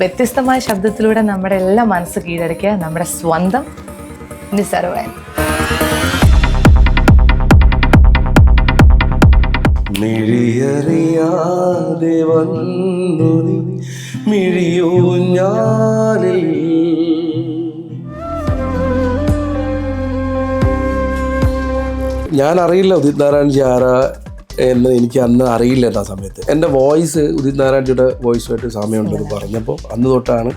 വ്യത്യസ്തമായ ശബ്ദത്തിലൂടെ നമ്മുടെ എല്ലാ മനസ്സ് കീഴടക്കിയ നമ്മുടെ സ്വന്തം നിസാർവയൻ. മിഴിയറിയാതെ വന്നു നീ മിഴിയൂഞ്ഞാലിൽ, ഞാൻ അറിയില്ല ഉദിത് നാരായൺജി ആരാ എന്ന് എനിക്ക് അന്ന് അറിയില്ല. ആ സമയത്ത് എൻ്റെ വോയിസ് ഉദിത് നാരായൺജിയുടെ വോയിസുമായിട്ട് സാമ്യമുണ്ടെന്ന് പറഞ്ഞപ്പോൾ അന്ന് തൊട്ടാണ്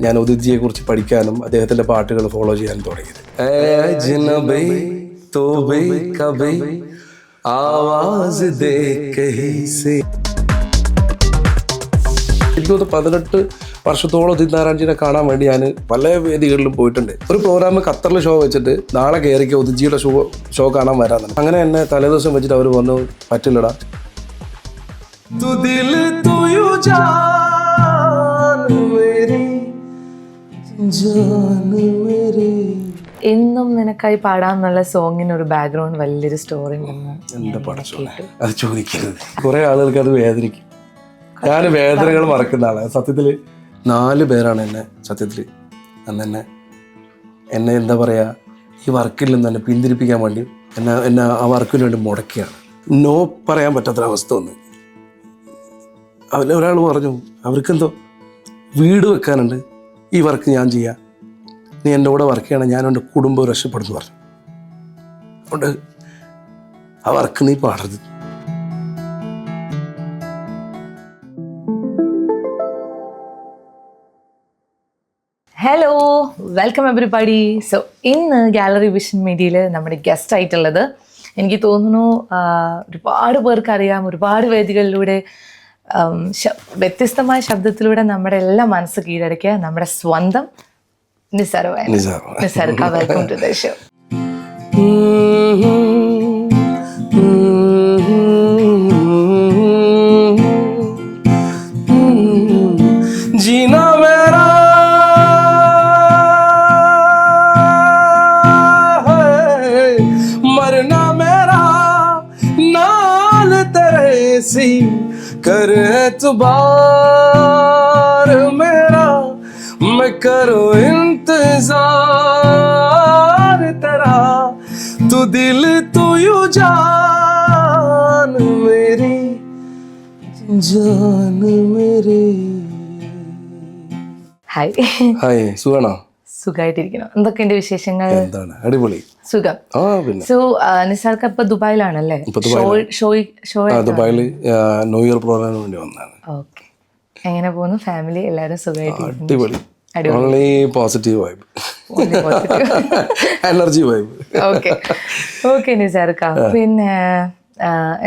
ഞാൻ ഉദിത്ജിയെ കുറിച്ച് പഠിക്കാനും അദ്ദേഹത്തിൻ്റെ പാട്ടുകൾ ഫോളോ ചെയ്യാനും തുടങ്ങിയത്. ആവാസ് ദേ കഹീ സേ. എനിക്ക് 18 വർഷത്തോളം ഉദിത് നാരായൺജിനെ കാണാൻ വേണ്ടി ഞാൻ പല വേദികളിലും പോയിട്ടുണ്ട്. ഒരു പ്രോഗ്രാം ഖത്തറിൽ ഷോ വെച്ചിട്ട് നാളെ കയറിക്കുക ഉദിത്ജിയുടെ ഷോ കാണാൻ വരാൻ. അങ്ങനെ എന്നെ തലേദിവസം വെച്ചിട്ട് അവർ വന്നു, പറ്റില്ലടാ, എന്നും നിനക്കായി പാടാന്നുള്ള സോങ്ങിന് ഒരു ബാക്ക്ഗ്രൗണ്ട് വലിയൊരു സ്റ്റോറി ഉണ്ടെന്ന് എന്റെ പഠിച്ചോളെ അത് ചോദിക്കരുത്. കുറെ ആളുകൾക്ക് അത് വേദനിക്കും. ഞാൻ വേദനകൾ മറക്കുന്ന ആളാണ് സത്യത്തിൽ. 4 പേരാണ് എന്നെ സത്യത്തിൽ അന്ന് എന്നെ എന്താ പറയുക, ഈ വർക്കിൽ നിന്ന് തന്നെ പിന്തിരിപ്പിക്കാൻ വേണ്ടി എന്നെ ആ വർക്കിന് വേണ്ടി മുടക്കിയാണ്. നോ പറയാൻ പറ്റാത്തൊരവസ്ഥ വന്ന്. ഒരാൾ പറഞ്ഞു അവർക്കെന്തോ വീട് വെക്കാനുണ്ട്, ഈ വർക്ക് ഞാൻ ചെയ്യാം, നീ എൻ്റെ കൂടെ വർക്ക് ചെയ്യണം, ഞാൻ എൻ്റെ കുടുംബം രക്ഷപ്പെടുന്നു പറഞ്ഞു. അതുകൊണ്ട് ആ വർക്ക് നീ പാടരുത്. Hello, welcome everybody. സോ ഇന്ന് ഗാലറി വിഷൻ മീഡിയയിൽ നമ്മുടെ ഗസ്റ്റ് ആയിട്ടുള്ളത്, എനിക്ക് തോന്നുന്നു ഒരുപാട് പേർക്ക് അറിയാം, ഒരുപാട് വേദികളിലൂടെ വ്യത്യസ്തമായ ശബ്ദത്തിലൂടെ നമ്മുടെ എല്ലാ മനസ്സ് കീഴടക്കിയ നമ്മുടെ സ്വന്തം നിസാർവയൻ. നിസാർക്ക, വെൽക്കം ടു ദ ഷോ. जीना मेरा है, मरना मेरा, नाल तेरे सी कर एतबार मेरा, मैं करूं इंतजार तेरा, तू दिल तू यू जान मेरी, जान मेरी. ഹായ്. ഹായ്, സുഖാണോ? സുഖമായിട്ടിരിക്കണം. എന്തൊക്കെയുണ്ട് വിശേഷങ്ങൾ? എന്താണ്, അടിപൊളി, സുഖം. സോ നിസാർക്ക് ഇപ്പൊ ദുബായിലാണല്ലേ? ദുബായിൽ ന്യൂ ഇയർ പ്രോഗ്രാമിന് വേണ്ടി വന്നതാണ്. ഓക്കെ, എങ്ങനെ പോകുന്നു? ഫാമിലി എല്ലാവരും സുഖമായിട്ട്? അടിപൊളി, only positive vibe, energy vibe. Okay okay നിസാർക്ക, പിന്നെ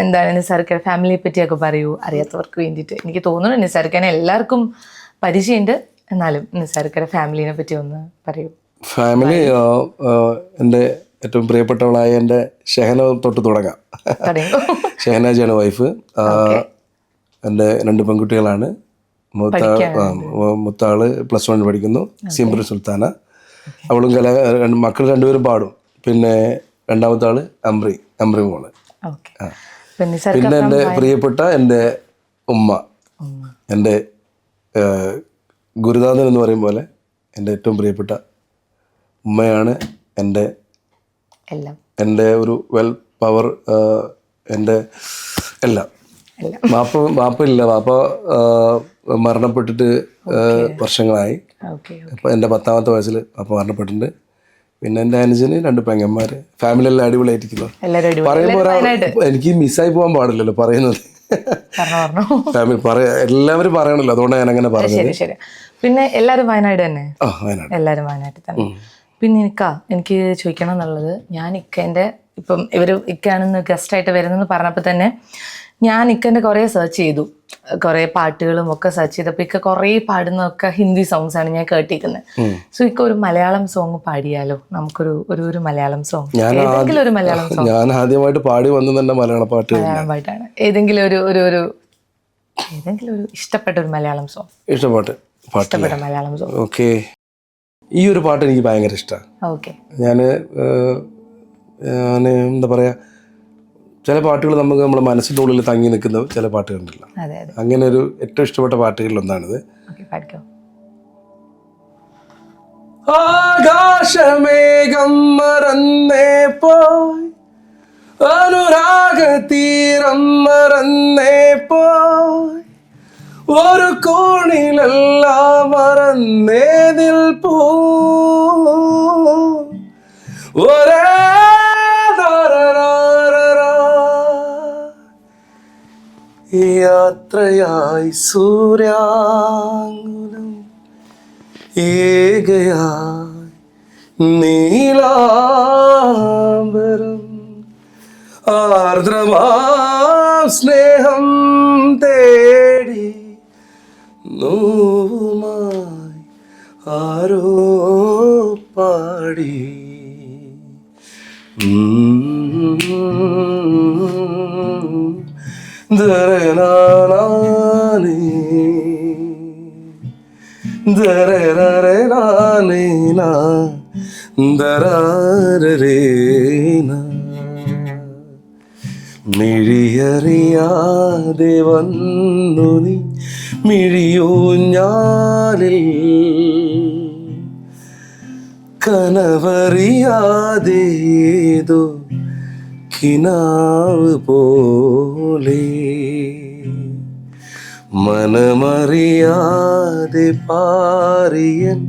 എന്താണ് നിസാർക്ക ഫാമിലിയെ പറ്റിയൊക്കെ പറയൂ, അറിയാത്തവർക്ക് വേണ്ടിയിട്ട്. എനിക്ക് തോന്നുന്നു നിസാർക്കനെ എല്ലാവർക്കും പരിചയമുണ്ട്, എന്നാലും നിസാർക്കയുടെ ഫാമിലിനെ പറ്റി ഒന്ന് പറയൂ. ഫാമിലി, എൻ്റെ ഏറ്റവും പ്രിയപ്പെട്ടവളായ എൻ്റെ ഷെഹന തൊട്ട് തുടങ്ങാം. ഷെഹനാജിയാണ് വൈഫ്. എൻ്റെ 2 പെൺകുട്ടികളാണ്. മൂത്താള് +1 പഠിക്കുന്നു, സിംബ്രു സുൽത്താന. അവളും മക്കൾ 2 പേരും പാടും. പിന്നെ രണ്ടാമത്തെ ആള് അംബ്രി മോള്. പിന്നെ എൻ്റെ പ്രിയപ്പെട്ട എൻ്റെ ഉമ്മ, എൻ്റെ ഗുരുനാഥൻ എന്ന് പറയും പോലെ എൻ്റെ ഏറ്റവും പ്രിയപ്പെട്ട ഉമ്മയാണ് എൻ്റെ ഒരു വെൽ പവർ, എൻ്റെ എല്ലാം. വാപ്പയില്ല, വാപ്പ മരണപ്പെട്ടിട്ട് വർഷങ്ങളായി. അപ്പോൾ എൻ്റെ 10ാമത്തെ വയസ്സിൽ വാപ്പ മരണപ്പെട്ടിട്ടുണ്ട്. പിന്നെ എൻ്റെ അനുജന് 2 പെങ്ങന്മാർ. ഫാമിലി എല്ലാം അടിപൊളിയായിരിക്കുന്നു. പറയുമ്പോൾ എനിക്ക് മിസ്സായി പോകാൻ പാടില്ലല്ലോ പറയുന്നത്. എല്ലാവരും പറയണല്ലോ, അതുകൊണ്ടാണ് ഞാൻ അങ്ങനെ പറഞ്ഞത്. പിന്നെ എല്ലാവരും വയനാട് തന്നെ? എല്ലാവരും വയനാട്ടിൽ തന്നെ. പിന്നെ എനിക്ക് ചോദിക്കണം എന്നുള്ളത്, ഞാൻ ഇക്കേൻ്റെ ഇപ്പം ഇക്കാണെന്ന് ഗസ്റ്റായിട്ട് വരുന്നെന്ന് പറഞ്ഞപ്പോൾ തന്നെ ഞാൻ ഇക്കൻ്റെ കുറേ സെർച്ച് ചെയ്തു, കുറേ പാട്ടുകളും ഒക്കെ സെർച്ച് ചെയ്തപ്പോൾ ഇക്ക കുറേ പാടുന്നതൊക്കെ ഹിന്ദി സോങ്സ് ആണ് ഞാൻ കേട്ടിരിക്കുന്നത്. സോ ഇക്ക ഒരു മലയാളം സോങ് പാടിയാലോ? നമുക്കൊരു മലയാളം സോങ്, ഏതെങ്കിലും ഒരു മലയാളം സോങ്. ഞാൻ ആദ്യമായിട്ട് പാടി വന്നത് മലയാളം പാട്ടാണ്. ഏതെങ്കിലും ഒരു ഇഷ്ടപ്പെട്ട ഒരു മലയാളം സോങ്. ഇഷ്ടപ്പെട്ട മലയാളം സോങ്. ഓക്കെ, ഈ ഒരു പാട്ട് എനിക്ക് ഭയങ്കര ഇഷ്ടമാണ്. ഓക്കെ, ഞാൻ എന്താ പറയാ, ചില പാട്ടുകൾ നമുക്ക് നമ്മുടെ മനസ്സിൻ്റെ ഉള്ളിൽ തങ്ങി നിൽക്കുന്ന ചില പാട്ടുകളുണ്ടല്ലോ, അങ്ങനെ ഒരു ഏറ്റവും ഇഷ്ടപ്പെട്ട പാട്ടുകളിൽ ഒന്നാണിത്. പാടിക്കോ. ആകാശമേഘം മറന്നേ പോയി, അനുരാഗതീരം മറന്നേ പോയി, ഒരു കോണിലെല്ലാം മറന്നേ നിൽപ്പൂ, ഒരേ യാത്രയായി സൂര്യാങ്കുലം ഏകയായി നീലാംബരം, ആർദ്രമാം സ്നേഹം തേടി നോവുമായി ആരോ പാടി. ദരനാനേ ദരരരനാനേന ദരരരേന, മിഴിയറിയാതെ വന്നു നീ മിഴിയൂഞ്ഞാലിൽ, കനവറിയാതേതോ കിനാവ് പോലെ, മനമറിയാതെ പാറിയൻ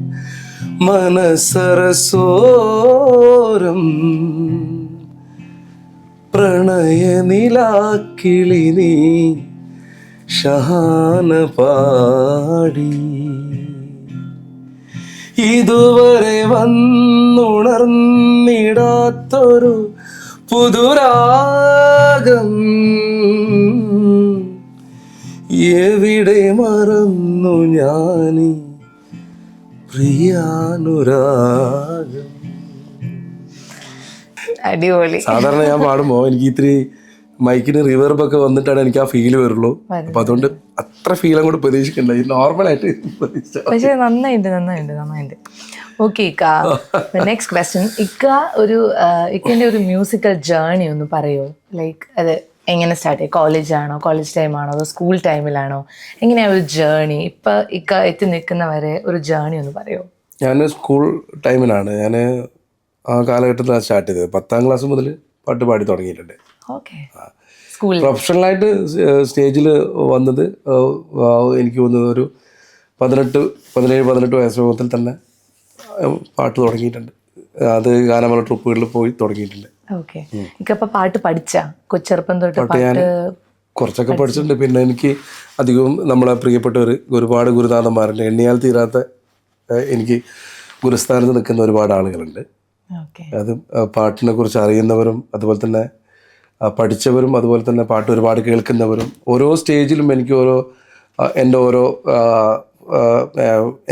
മനസരസോരം, പ്രണയനിലാക്കിളി നീ ഷഹാന പാടി. ഇതുവരെ വന്നുണർന്നിടാത്തൊരു പുതുരാഗം, എവിടെ മറന്നു ഞാനീ പ്രിയാനുരാഗം. അടിപൊളി. സാധാരണ ഞാൻ പാടുമ്പോ എനിക്ക് ഇത്തിരി മൈക്കിന് റിവേർബൊക്കെ വന്നിട്ടാണ് എനിക്ക് ആ ഫീല് വരുള്ളൂ. അപ്പൊ അതുകൊണ്ട് അത്ര ഫീൽ അങ്ങോട്ട് പ്രതീക്ഷിക്കണ്ട, നോർമലായിട്ട് പക്ഷെ നന്നായിട്ട്. ഓക്കെ ഇക്ക, നെക്സ്റ്റ് ക്വസ്റ്റ്യൻ. ഇക്കന്റെ ഒരു മ്യൂസിക്കൽ ജേർണി ഒന്ന് പറയോ? ലൈക്ക് അത് എങ്ങനെ സ്റ്റാർട്ട് ചെയ്യും? കോളേജാണോ, കോളേജ് ടൈമാണോ, അതോ സ്കൂൾ ടൈമിലാണോ? എങ്ങനെയാണ് ഒരു ജേർണി? ഇപ്പൊ ഇക്ക എത്തി നിൽക്കുന്ന വരെ ഒരു ജേർണി ഒന്ന് പറയോ? ഞാൻ സ്കൂൾ ടൈമിലാണ്, ഞാൻ ആ കാലഘട്ടത്തിലാണ് സ്റ്റാർട്ട് ചെയ്തത്. 10ാം ക്ലാസ് മുതൽ പാട്ട് പാടി തുടങ്ങിയിട്ടുണ്ട്. പ്രൊഫഷണലായിട്ട് സ്റ്റേജിൽ വന്നത് എനിക്ക് തോന്നുന്നത് ഒരു 17-18 വയസ്സ് മുതൽ തന്നെ പാട്ട് തുടങ്ങിയിട്ടുണ്ട്. അത് ഗാനമേള ട്രൂപ്പുകളിൽ പോയി തുടങ്ങിയിട്ടുണ്ട്. പാട്ട് പഠിച്ചാ കൊച്ചെറുപ്പം തൊട്ട്? ഞാൻ കുറച്ചൊക്കെ പഠിച്ചിട്ടുണ്ട്. പിന്നെ എനിക്ക് അധികവും നമ്മളെ പ്രിയപ്പെട്ടവർ ഒരുപാട് ഗുരുനാഥന്മാരുണ്ട്. എണ്ണിയാൽ തീരാത്ത എനിക്ക് ഗുരുസ്ഥാനത്ത് നിൽക്കുന്ന ഒരുപാട് ആളുകളുണ്ട്. അത് പാട്ടിനെ കുറിച്ച് അറിയുന്നവരും അതുപോലെ തന്നെ പഠിച്ചവരും അതുപോലെ തന്നെ പാട്ട് ഒരുപാട് കേൾക്കുന്നവരും. ഓരോ സ്റ്റേജിലും എനിക്ക്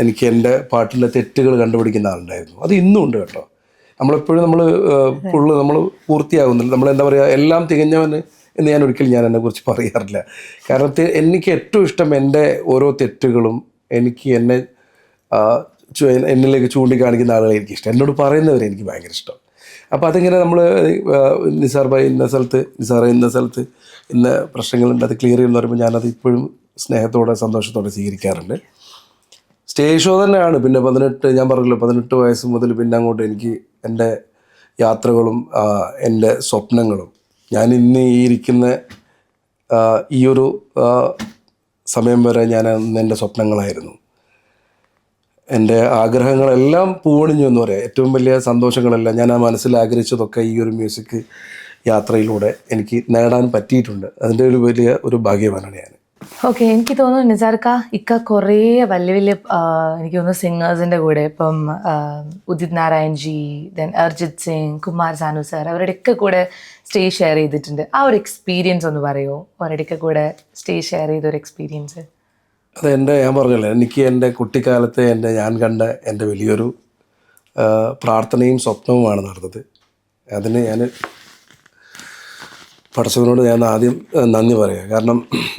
എനിക്ക് എൻ്റെ പാട്ടിലെ തെറ്റുകൾ കണ്ടുപിടിക്കുന്ന ആളുണ്ടായിരുന്നു. അത് ഇന്നും ഉണ്ട് കേട്ടോ. നമ്മളെപ്പോഴും നമ്മൾ പൂർത്തിയാകുന്നില്ല. നമ്മളെന്താ പറയുക, എല്ലാം തികഞ്ഞവന് എന്ന് ഞാൻ ഒരിക്കലും എന്നെ കുറിച്ച് പറയാറില്ല. കാരണം എനിക്ക് ഏറ്റവും ഇഷ്ടം എൻ്റെ ഓരോ തെറ്റുകളും എന്നിലേക്ക് ചൂണ്ടിക്കാണിക്കുന്ന ആളുകളെ എനിക്കിഷ്ടം, എന്നോട് പറയുന്നവരെ എനിക്ക് ഭയങ്കര ഇഷ്ടം. അപ്പോൾ അതിങ്ങനെ നമ്മൾ നിസാർ ഭായ് ഇന്ന സ്ഥലത്ത്, നിസാറെ ഇന്ന സ്ഥലത്ത് ഇന്ന പ്രശ്നങ്ങളുണ്ട്, അത് ക്ലിയർ ചെയ്യുമെന്ന് പറയുമ്പോൾ ഞാനത് ഇപ്പോഴും സ്നേഹത്തോടെ സന്തോഷത്തോടെ സ്വീകരിക്കാറുണ്ട്. സ്റ്റേജ് ഷോ തന്നെയാണ്. പിന്നെ 18 വയസ്സ് മുതൽ പിന്നെ അങ്ങോട്ട് എനിക്ക് എൻ്റെ യാത്രകളും എൻ്റെ സ്വപ്നങ്ങളും, ഞാൻ ഇന്ന് ഈ ഇരിക്കുന്ന ഈ ഒരു സമയം വരെ എൻ്റെ സ്വപ്നങ്ങളായിരുന്നു. എൻ്റെ ആഗ്രഹങ്ങളെല്ലാം പൂവണിഞ്ഞു എന്ന് പറയാം. ഏറ്റവും വലിയ സന്തോഷങ്ങളെല്ലാം ഞാൻ മനസ്സിൽ ആഗ്രഹിച്ചതൊക്കെ ഈ ഒരു മ്യൂസിക് യാത്രയിലൂടെ എനിക്ക് നേടാൻ പറ്റിയിട്ടുണ്ട്. അതിൻ്റെ ഒരു വലിയ ഒരു ഭാഗ്യവാനാണ് ഞാൻ. ഓക്കെ, എനിക്ക് തോന്നുന്നു നിസാർക്ക കുറേ വലിയ എനിക്ക് തോന്നുന്നു സിംഗേഴ്സിൻ്റെ കൂടെ, ഇപ്പം Udit Narayan G, then Arijit Singh, Kumar Sanu sir, അവരുടെയൊക്കെ കൂടെ സ്റ്റേജ് ഷെയർ ചെയ്തിട്ടുണ്ട്. ആ ഒരു എക്സ്പീരിയൻസ് ഒന്ന് പറയുമോ? അവരുടെയൊക്കെ കൂടെ സ്റ്റേജ് ഷെയർ ചെയ്ത ഒരു എക്സ്പീരിയൻസ്. അത് ഞാൻ പറഞ്ഞല്ലോ, എനിക്ക് എൻ്റെ കുട്ടിക്കാലത്തെ ഞാൻ കണ്ട എൻ്റെ വലിയൊരു പ്രാർത്ഥനയും സ്വപ്നവുമാണ് നടന്നത്. അതിന് ഞാൻ പടച്ചവനോട് ഞാൻ ആദ്യം നന്ദി പറയാം. കാരണം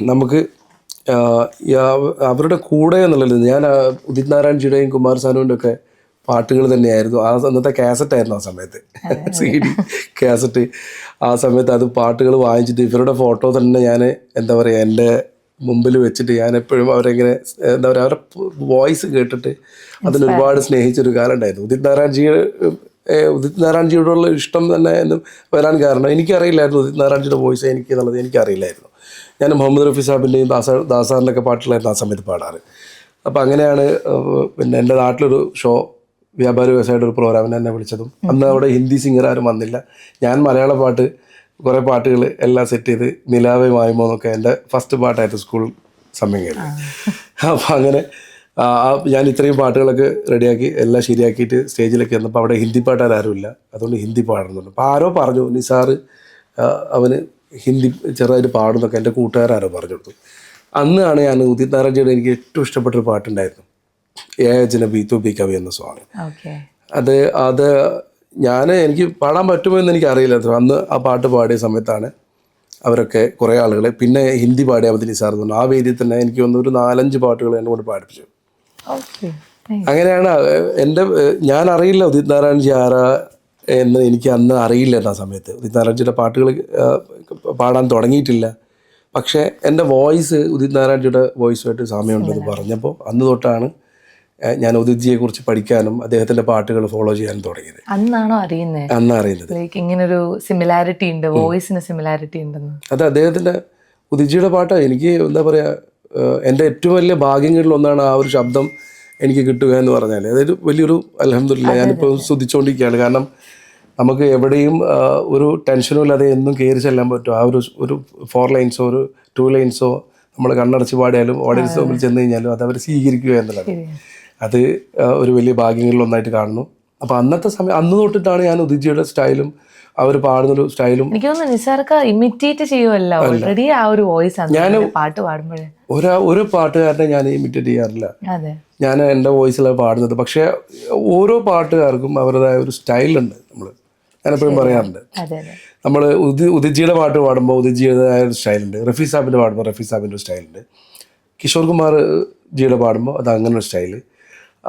നമുക്ക് അവരുടെ കൂടെ എന്നുള്ളത്, ഞാൻ ഉദിത് നാരായൺജിയുടെയും കുമാർ സാനുവിൻ്റെ ഒക്കെ പാട്ടുകൾ തന്നെയായിരുന്നു. അന്നത്തെ കാസറ്റായിരുന്നു ആ സമയത്ത്, CD കാസറ്റ്. ആ സമയത്ത് അത് പാട്ടുകൾ വാങ്ങിച്ചിട്ട് ഇവരുടെ ഫോട്ടോ തന്നെ ഞാൻ എന്താ പറയുക എൻ്റെ മുമ്പിൽ വെച്ചിട്ട് ഞാൻ എപ്പോഴും അവരെങ്ങനെ എന്താ പറയുക അവരുടെ വോയിസ് കേട്ടിട്ട് അതിലൊരുപാട് സ്നേഹിച്ചൊരു കാലം ഉണ്ടായിരുന്നു. ഉദിത് നാരായൺജിയോടുള്ള ഇഷ്ടം തന്നെ എന്ന് വരാൻ കാരണം എനിക്കറിയില്ലായിരുന്നു ഉദിത് നാരായൺജിയുടെ വോയിസ് എനിക്ക് എന്നുള്ളത് എനിക്കറിയില്ലായിരുന്നു. ഞാൻ മുഹമ്മദ് റഫി സാഹിബിൻ്റെയും ദാസാറിൻ്റെയൊക്കെ പാട്ടുകളായിരുന്നു ആ സമയത്ത് പാടാറ്. അപ്പോൾ അങ്ങനെയാണ് പിന്നെ എൻ്റെ നാട്ടിലൊരു ഷോ വ്യാപാരി വ്യവസായയുടെ ഒരു പ്രോഗ്രാമിന് എന്നെ വിളിച്ചതും അന്ന് അവിടെ ഹിന്ദി സിംഗർ ആരും വന്നില്ല. ഞാൻ മലയാള പാട്ട് കുറേ പാട്ടുകൾ എല്ലാം സെറ്റ് ചെയ്ത് നിലാവേ മായുമോ എന്നൊക്കെ എൻ്റെ ഫസ്റ്റ് പാട്ടായിരുന്നു സ്കൂൾ സമയം കഴിഞ്ഞ്. അപ്പോൾ അങ്ങനെ ഞാൻ ഇത്രയും പാട്ടുകളൊക്കെ റെഡിയാക്കി എല്ലാം ശരിയാക്കിയിട്ട് സ്റ്റേജിലേക്ക് വന്നപ്പോൾ അവിടെ ഹിന്ദി പാട്ടുകാരുമില്ല, അതുകൊണ്ട് ഹിന്ദി പാടുന്നുണ്ട്. അപ്പോൾ ആരോ പറഞ്ഞു നിസാറ് അവന് ഹിന്ദി ചെറുതായിട്ട് പാടുന്നൊക്കെ എൻ്റെ കൂട്ടുകാരോ പറഞ്ഞു കൊടുത്തു. അന്നാണ് ഞാൻ ഉദിത് നാരായൺജിയുടെ എനിക്ക് ഏറ്റവും ഇഷ്ടപ്പെട്ടൊരു പാട്ടുണ്ടായിരുന്നു, ഏ ജനബി തു ബി കവി എന്ന സോങ്. അത് എനിക്ക് പാടാൻ പറ്റുമോ എന്ന് എനിക്കറിയില്ല. അന്ന് ആ പാട്ട് പാടിയ സമയത്താണ് അവരൊക്കെ കുറേ ആളുകൾ പിന്നെ ഹിന്ദി പാടിയാൽ മതി നിസാർ എന്ന് പറഞ്ഞു. ആ വേദിയിൽ തന്നെ എനിക്ക് വന്ന് ഒരു 4-5 പാട്ടുകൾ എന്നെ കൊണ്ട് പാടിപ്പിച്ചു. അങ്ങനെയാണ് ഞാൻ അറിയില്ല ഉദിത് നാരായൺജി ആരാ എന്ന് എനിക്ക് അന്ന് അറിയില്ലായിരുന്നു. ആ സമയത്ത് ഉദിത് നാരായൺജിയുടെ പാട്ടുകൾ പാടാൻ തുടങ്ങിയിട്ടില്ല. പക്ഷേ എൻ്റെ വോയിസ് ഉദിത് നാരായൺജിയുടെ വോയിസുമായിട്ട് സാമ്യമുണ്ടെന്ന് പറഞ്ഞപ്പോൾ അന്ന് തൊട്ടാണ് ഞാൻ ഉദിത്ജിയെ കുറിച്ച് പഠിക്കാനും അദ്ദേഹത്തിന്റെ പാട്ടുകൾ ഫോളോ ചെയ്യാനും തുടങ്ങിയത്. അന്നാണോ അറിയുന്നത്? അന്ന് അറിയുന്നത് ഇങ്ങനൊരു സിമിലാരിറ്റി ഉണ്ട്, വോയിസിന് സിമിലാരിറ്റി ഉണ്ടെന്ന്. അത് അദ്ദേഹത്തിന്റെ ഉദിത്ജിയുടെ പാട്ട് എനിക്ക് എന്താ പറയാ, എൻ്റെ ഏറ്റവും വലിയ ഭാഗ്യങ്ങളിൽ ഒന്നാണ് ആ ഒരു ശബ്ദം എനിക്ക് കിട്ടുക എന്ന് പറഞ്ഞാൽ. അതൊരു വലിയൊരു അൽഹംദുലില്ലാ ഞാനിപ്പോൾ സ്തുതിച്ചുകൊണ്ടിരിക്കുകയാണ്. കാരണം നമുക്ക് എവിടെയും ഒരു ടെൻഷനും ഇല്ലാതെ എന്നും കയറി ചെല്ലാൻ പറ്റും. ആ ഒരു 4 ലൈൻസോ ഒരു 2 ലൈൻസോ നമ്മൾ കണ്ണടച്ച് പാടിയാലും ഓഡിയൻസ് മുമ്പിൽ ചെന്ന് കഴിഞ്ഞാലും അത് അവർ സ്വീകരിക്കുക എന്നുള്ളത് അത് ഒരു വലിയ ഭാഗ്യങ്ങളിൽ ഒന്നായിട്ട് കാണുന്നു. അപ്പോൾ അന്നത്തെ സമയം അന്ന് തൊട്ടിട്ടാണ് ഞാൻ ഉദിത്ജിയുടെ സ്റ്റൈലും അവർ പാടുന്നൊരു സ്റ്റൈലും എനിക്ക് തോന്നുന്നു നിസാർക്ക് ഇമിറ്റേറ്റ് ചെയ്യുമല്ലോ ഓൾറെഡി ആ ഒരു വോയിസ്. ഞാൻ പാട്ട് പാടുമ്പോഴേ ഒരു പാട്ടുകാരനെ ഞാൻ ഇമിറ്റേറ്റ് ചെയ്യാറില്ല, ഞാൻ എൻ്റെ വോയിസിലാണ് പാടുന്നത്. പക്ഷേ ഓരോ പാട്ടുകാർക്കും അവരുടേതായ ഒരു സ്റ്റൈലുണ്ട്. ഞാനെപ്പോഴും പറയാറുണ്ട്, നമ്മൾ ഉദിത്ജിയുടെ പാട്ട് പാടുമ്പോൾ ഉദിത്ജിയുടേതായ ഒരു സ്റ്റൈലുണ്ട്, റഫീ സാഹിബിൻ്റെ പാടുമ്പോൾ റഫീ സാഹിബിൻ്റെ ഒരു സ്റ്റൈലുണ്ട്, കിഷോർ കുമാർ ജിയുടെ പാടുമ്പോൾ അത് അങ്ങനെ ഒരു സ്റ്റൈല്,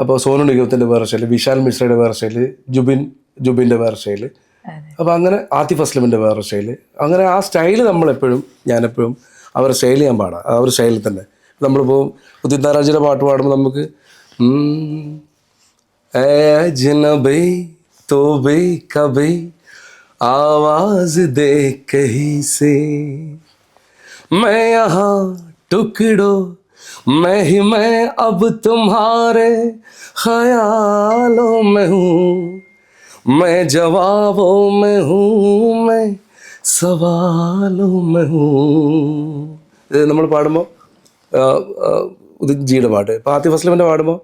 അപ്പോൾ സോനു നിഗമത്തിൻ്റെ വേറെ സ്റ്റൈല്, വിശാൽ മിശ്രയുടെ വേറെ സ്റ്റൈല്, ജുബിൻ്റെ വേറെ സ്റ്റൈല്, അപ്പോൾ അങ്ങനെ ആതിഫ് അസ്ലമിൻ്റെ വേറെ സ്റ്റൈല്. അങ്ങനെ ആ സ്റ്റൈല് ഞാനെപ്പോഴും അവരുടെ സ്റ്റൈല് ഞാൻ പാടാം. ആ ഒരു സ്റ്റൈലിൽ തന്നെ നമ്മളിപ്പോൾ ഉദിത് നാരായൺജിയുടെ പാട്ട് പാടുമ്പോൾ നമുക്ക് അജ്നബി तो भी कभी आवाज दे कहीं से, मैं यहाँ टुकड़ों मैं ही मैं अब तुम्हारे ख्यालों में हूँ, मैं जवाबों में हूँ मैं सवालों में हूँ. ഇത് നമ്മൾ പാടുമ്പോൾ ഉദിത് ജിയുടെ പാട്ട്. ഇപ്പോൾ ആതിഫ് അസ്ലമിൻ്റെ പാടുമ്പോൾ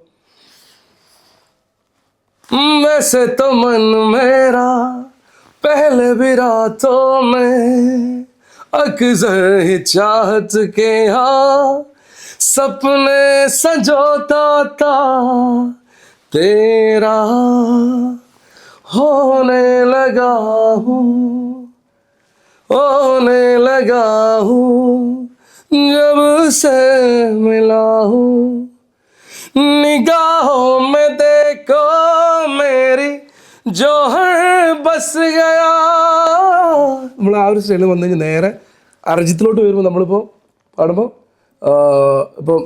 वैसे तो मन मेरा पहले भी रातों में अक्सर ही चाहत के यहाँ सपने सजोता था, तेरा होने लगा हूँ जब से मिला हूँ, निगाहों में देखो मेरी जोहर बस गया. നമ്മൾ ആ ഒരു സ്റ്റൈലിൽ വന്നു കഴിഞ്ഞാൽ നേരെ അർജിത്തിലോട്ട് വരുമ്പോൾ നമ്മളിപ്പോൾ പാടുമ്പോൾ ഇപ്പോൾ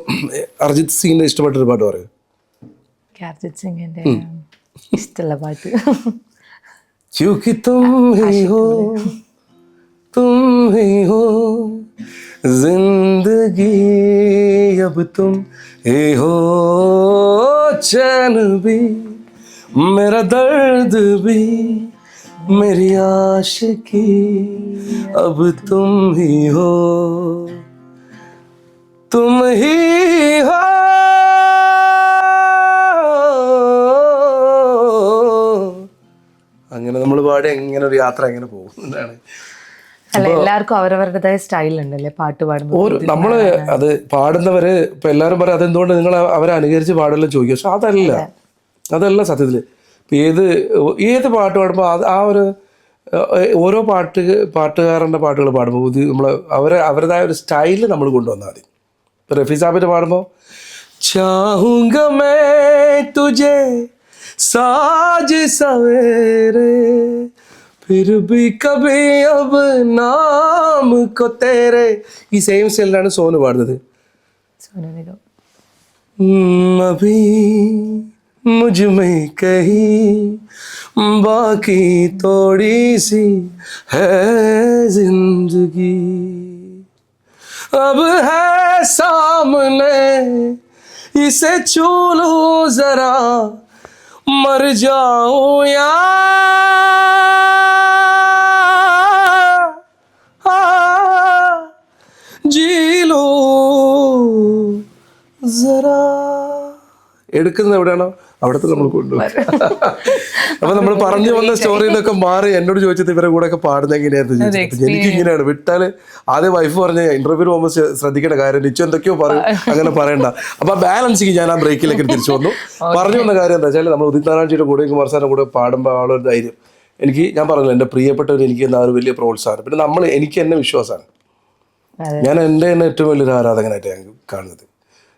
അർജിത് സിംഗിൻ്റെ ഇഷ്ടപ്പെട്ടൊരു പാട്ട് പറയും. അർജിത് സിംഗിൻ്റെ ഇഷ്ടമുള്ള പാട്ട് ക്യൂക്കി തും ഹി ഹോ जिंदगी अब तुम ही हो, चैन भी मेरा दर्द भी मेरी आशिकी अब तुम ही हो, तुम ही हो. അങ്ങനെ നമ്മൾ പാടി എങ്ങനെ ഒരു യാത്ര എങ്ങനെ പോകും എന്നാണ്. അല്ല, എല്ലാവർക്കും അവരവരുടേതായ സ്റ്റൈൽ ഉണ്ടല്ലേ പാട്ട് പാടുമ്പോൾ. നമ്മള് അത് പാടുന്നവര് ഇപ്പൊ എല്ലാവരും പറയാം അതെന്തുകൊണ്ട് നിങ്ങൾ അവരെ അനുകരിച്ച് പാടെല്ലാം ചോദിക്കും. പക്ഷെ അതല്ല സത്യത്തില്. ഇപ്പൊ ഏത് പാട്ട് പാടുമ്പോൾ ആ ഒരു ഓരോ പാട്ടുകാരൻ്റെ പാട്ടുകൾ പാടുമ്പോൾ നമ്മൾ അവരുടേതായ ഒരു സ്റ്റൈല് നമ്മൾ കൊണ്ടുവന്നാൽ മതി. ഇപ്പൊ റഫീ സാഹിബിന്റെ പാടുമ്പോൾ ചാഹൂംഗ മേ തുജേ സാജ് സവേരെ फिर भी कभी अब नाम को तेरे, ഈ സെയിം സ്റ്റൈലിലാണ് സോനു പാടുന്നത്. സോനു നിഗം. अभी मुझ में कहीं बाकी थोड़ी सी है जिंदगी, अब है सामने इसे छू लूं जरा, मर जाऊं या जी लूं जरा. എടുക്കുന്നത് എവിടെയാണോ അവിടത്തെ നമ്മൾ കൊണ്ടുപോകും. അപ്പൊ നമ്മൾ പറഞ്ഞു വന്ന സ്റ്റോറിയിൽ നിന്നൊക്കെ മാറി എന്നോട് ചോദിച്ചത് ഇവരെ കൂടെ ഒക്കെ പാടുന്ന എങ്ങനെയായിരുന്നു ചോദിച്ചത്. എനിക്ക് ഇങ്ങനെയാണ് വിട്ടാല് ആദ്യം വൈഫ് പറഞ്ഞ ഇന്റർവ്യൂവിൽ പോകുമ്പോൾ ശ്രദ്ധിക്കേണ്ട കാര്യം നിച്ചു എന്തൊക്കെയോ പറയും, അങ്ങനെ പറയണ്ട. അപ്പൊ ബാലൻസിങ് ഞാൻ ആ ബ്രേക്കിലേക്ക് തിരിച്ചു വന്നു. പറഞ്ഞു വന്ന കാര്യം എന്താ വെച്ചാൽ നമ്മൾ ഉദിത് നാരായണജിയുടെ കൂടെ കുമാർ കൂടെ പാടുമ്പോൾ ആളൊരു ധൈര്യം എനിക്ക്, ഞാൻ പറഞ്ഞില്ല, എൻ്റെ പ്രിയപ്പെട്ടവർ എനിക്ക് എന്താ ഒരു വലിയ പ്രോത്സാഹനം. പിന്നെ എനിക്ക് എന്നെ വിശ്വാസമാണ്. ഞാൻ എൻ്റെ തന്നെ ഏറ്റവും വലിയൊരു ആരാധകനായിട്ട് ഞാൻ കാണുന്നത്.